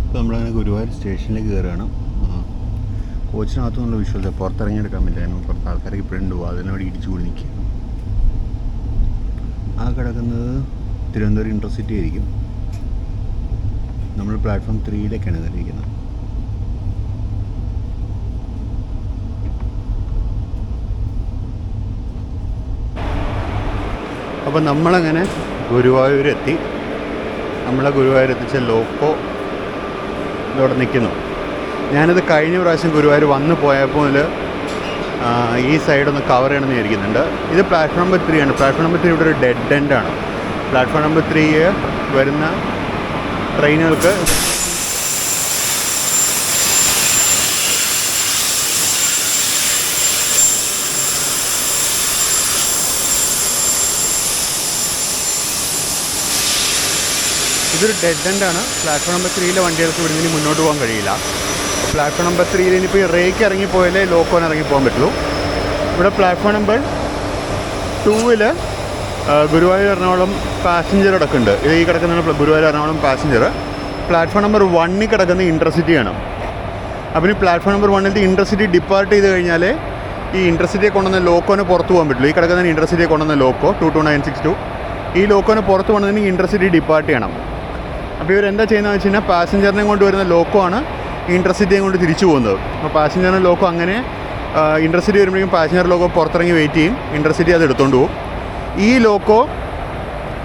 ഇപ്പോൾ നമ്മളങ്ങനെ ഗുരുവായൂർ സ്റ്റേഷനിലേക്ക് കയറുകയാണ്. കോച്ചിനകത്തു നിന്നുള്ള വിശ്വാസം പുറത്തിറങ്ങിയെടുക്കാൻ പറ്റില്ല. പുറത്ത് ആൾക്കാർക്ക് ഇപ്പോഴുണ്ട്. അതിനോട് ഇടിച്ചു കൂടി നിൽക്കുക. ആ കിടക്കുന്നത് തിരുവനന്തപുരം ഇൻ്റർസിറ്റി ആയിരിക്കും. നമ്മൾ പ്ലാറ്റ്ഫോം 3-ലേക്കാണ് കയറിയിരിക്കുന്നത്. അപ്പോൾ നമ്മളങ്ങനെ ഗുരുവായൂരെത്തി. നമ്മളെ ഗുരുവായൂരെത്തിച്ച ലോക്കോ ഇവിടെ നിൽക്കുന്നു. ഞാനിത് കഴിഞ്ഞ പ്രാവശ്യം ഗുരുവായൂർ വന്ന് പോയപ്പോൾ ഈ സൈഡൊന്ന് കവർ ചെയ്യണമെന്ന് വിചാരിക്കുന്നുണ്ട്. ഇത് പ്ലാറ്റ്ഫോം നമ്പർ 3 ആണ്. പ്ലാറ്റ്ഫോം നമ്പർ 3 ഇവിടെ ഒരു ഡെഡ് എൻഡാണ്. പ്ലാറ്റ്ഫോം നമ്പർ 3 വരുന്ന ട്രെയിനുകൾക്ക് ഇതൊരു ഡെഡ് എൻഡാണ്. പ്ലാറ്റ്ഫോം നമ്പർ 3-ലെ വണ്ടികൾക്ക് ഇവിടെ നിന്ന് മുന്നോട്ട് പോകാൻ കഴിയില്ല. പ്ലാറ്റ്ഫോം നമ്പർ 3-ൽ ഇനിയിപ്പോൾ ഈ റേക്ക് ഇറങ്ങിപ്പോയാലേ ലോക്കോന് ഇറങ്ങിപ്പോകാൻ പറ്റുള്ളൂ. ഇവിടെ പ്ലാറ്റ്ഫോം നമ്പർ 2-ൽ ഗുരുവായൂർ എറണാകുളം പാസഞ്ചർ കിടക്കുന്നുണ്ട്. ഈ കിടക്കുന്ന Guruvayur Ernakulam passenger. Platform number 1-ൽ കിടക്കുന്ന ഇൻ്റർസിറ്റിയാണ്. അപ്പോൾ ഈ പ്ലാറ്റ്ഫോം നമ്പർ 1-ൽ ഇൻ്റർസിറ്റി ഡിപ്പാർട്ട് ചെയ്ത് കഴിഞ്ഞാൽ ഈ ഇൻ്റർസിറ്റിയെ കൊണ്ടുവന്ന ലോക്കോന് പുറത്ത് പോകാൻ പറ്റുള്ളൂ. ഈ കിടക്കുന്ന ഇൻ്റർസിറ്റിയെ കൊണ്ടുവന്ന ലോക്കോ 22962 ഈ ലോക്കോന് പുറത്ത് പോകണമെന്ന് ഇൻ്റർസിറ്റി ഡിപ്പാർട്ട് ചെയ്യണം. അപ്പോൾ ഇവരെന്താ ചെയ്യുന്നതെന്ന് വെച്ച് കഴിഞ്ഞാൽ പാസഞ്ചറിനെ കൊണ്ട് വരുന്ന ലോക്കോ ആണ് ഇൻ്റർസിറ്റിയെ കൊണ്ട് തിരിച്ചു പോകുന്നത്. അപ്പോൾ പാസഞ്ചറിൻ്റെ ലോക്കോ അങ്ങനെ ഇൻ്റർസിറ്റി വരുമ്പോഴേക്കും പാസഞ്ചർ ലോക്കോ പുറത്തിറങ്ങി വെയിറ്റ് ചെയ്യും. ഇൻ്റർസിറ്റി അത് എടുത്തുകൊണ്ട് പോകും. ഈ ലോക്കോ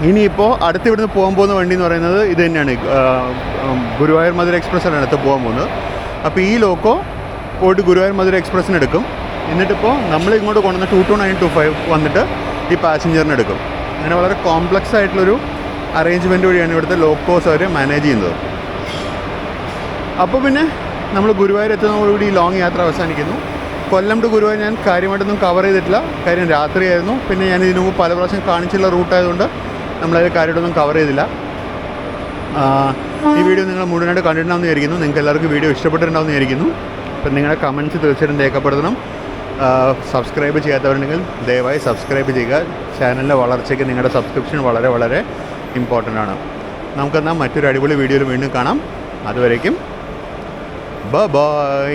ഇനിയിപ്പോൾ അടുത്ത് ഇവിടുന്ന് പോകാൻ പോകുന്ന വണ്ടി എന്ന് പറയുന്നത് ഇത് തന്നെയാണ്. ഗുരുവായൂർ മധുര എക്സ്പ്രസ്സാണ് അടുത്ത് പോകാൻ പോകുന്നത്. അപ്പോൾ ഈ ലോക്കോ പോയിട്ട് ഗുരുവായൂർ മധുര എക്സ്പ്രസ്സിന് എടുക്കും. എന്നിട്ടിപ്പോൾ നമ്മൾ ഇങ്ങോട്ട് കൊണ്ടുവന്ന 22925 വന്നിട്ട് ഈ പാസഞ്ചറിന് എടുക്കും. അങ്ങനെ വളരെ കോംപ്ലക്സ് ആയിട്ടുള്ളൊരു അറേഞ്ച്മെൻറ്റ് വഴിയാണ് ഇവിടുത്തെ ലോക്കോസ് അവർ മാനേജ് ചെയ്യുന്നത്. അപ്പോൾ പിന്നെ നമ്മൾ ഗുരുവായൂർ എത്തുന്നതോടുകൂടി ഈ ലോങ് യാത്ര അവസാനിക്കുന്നു. കൊല്ലം ടു ഗുരുവായൂർ ഞാൻ കാര്യമായിട്ടൊന്നും കവർ ചെയ്തിട്ടില്ല. കാര്യം രാത്രിയായിരുന്നു. പിന്നെ ഞാൻ ഇതിനു മുമ്പ് പല പ്രാവശ്യം കാണിച്ചുള്ള റൂട്ടായതുകൊണ്ട് നമ്മളത് കാര്യമായിട്ടൊന്നും കവർ ചെയ്തില്ല. ഈ വീഡിയോ നിങ്ങൾ മുഴുവനായിട്ട് കണ്ടിട്ടുണ്ടാവുമെന്ന് വിചാരിക്കുന്നു. നിങ്ങൾക്ക് എല്ലാവർക്കും വീഡിയോ ഇഷ്ടപ്പെട്ടിട്ടുണ്ടാവുമെന്ന് വിചാരിക്കുന്നു. അപ്പം നിങ്ങളുടെ കമൻറ്റ്സ് തീർച്ചയായിട്ടും രേഖപ്പെടുത്തണം. സബ്സ്ക്രൈബ് ചെയ്യാത്തവരുണ്ടെങ്കിൽ ദയവായി സബ്സ്ക്രൈബ് ചെയ്യുക. ചാനലിൻ്റെ വളർച്ചയ്ക്ക് നിങ്ങളുടെ സബ്സ്ക്രിപ്ഷൻ വളരെ വളരെ ഇമ്പോർട്ടൻ്റ് ആണ്. നമുക്കെന്നാൽ മറ്റൊരു അടിപൊളി വീഡിയോയിൽ വീണ്ടും കാണാം. അതുവരേക്കും ബൈ.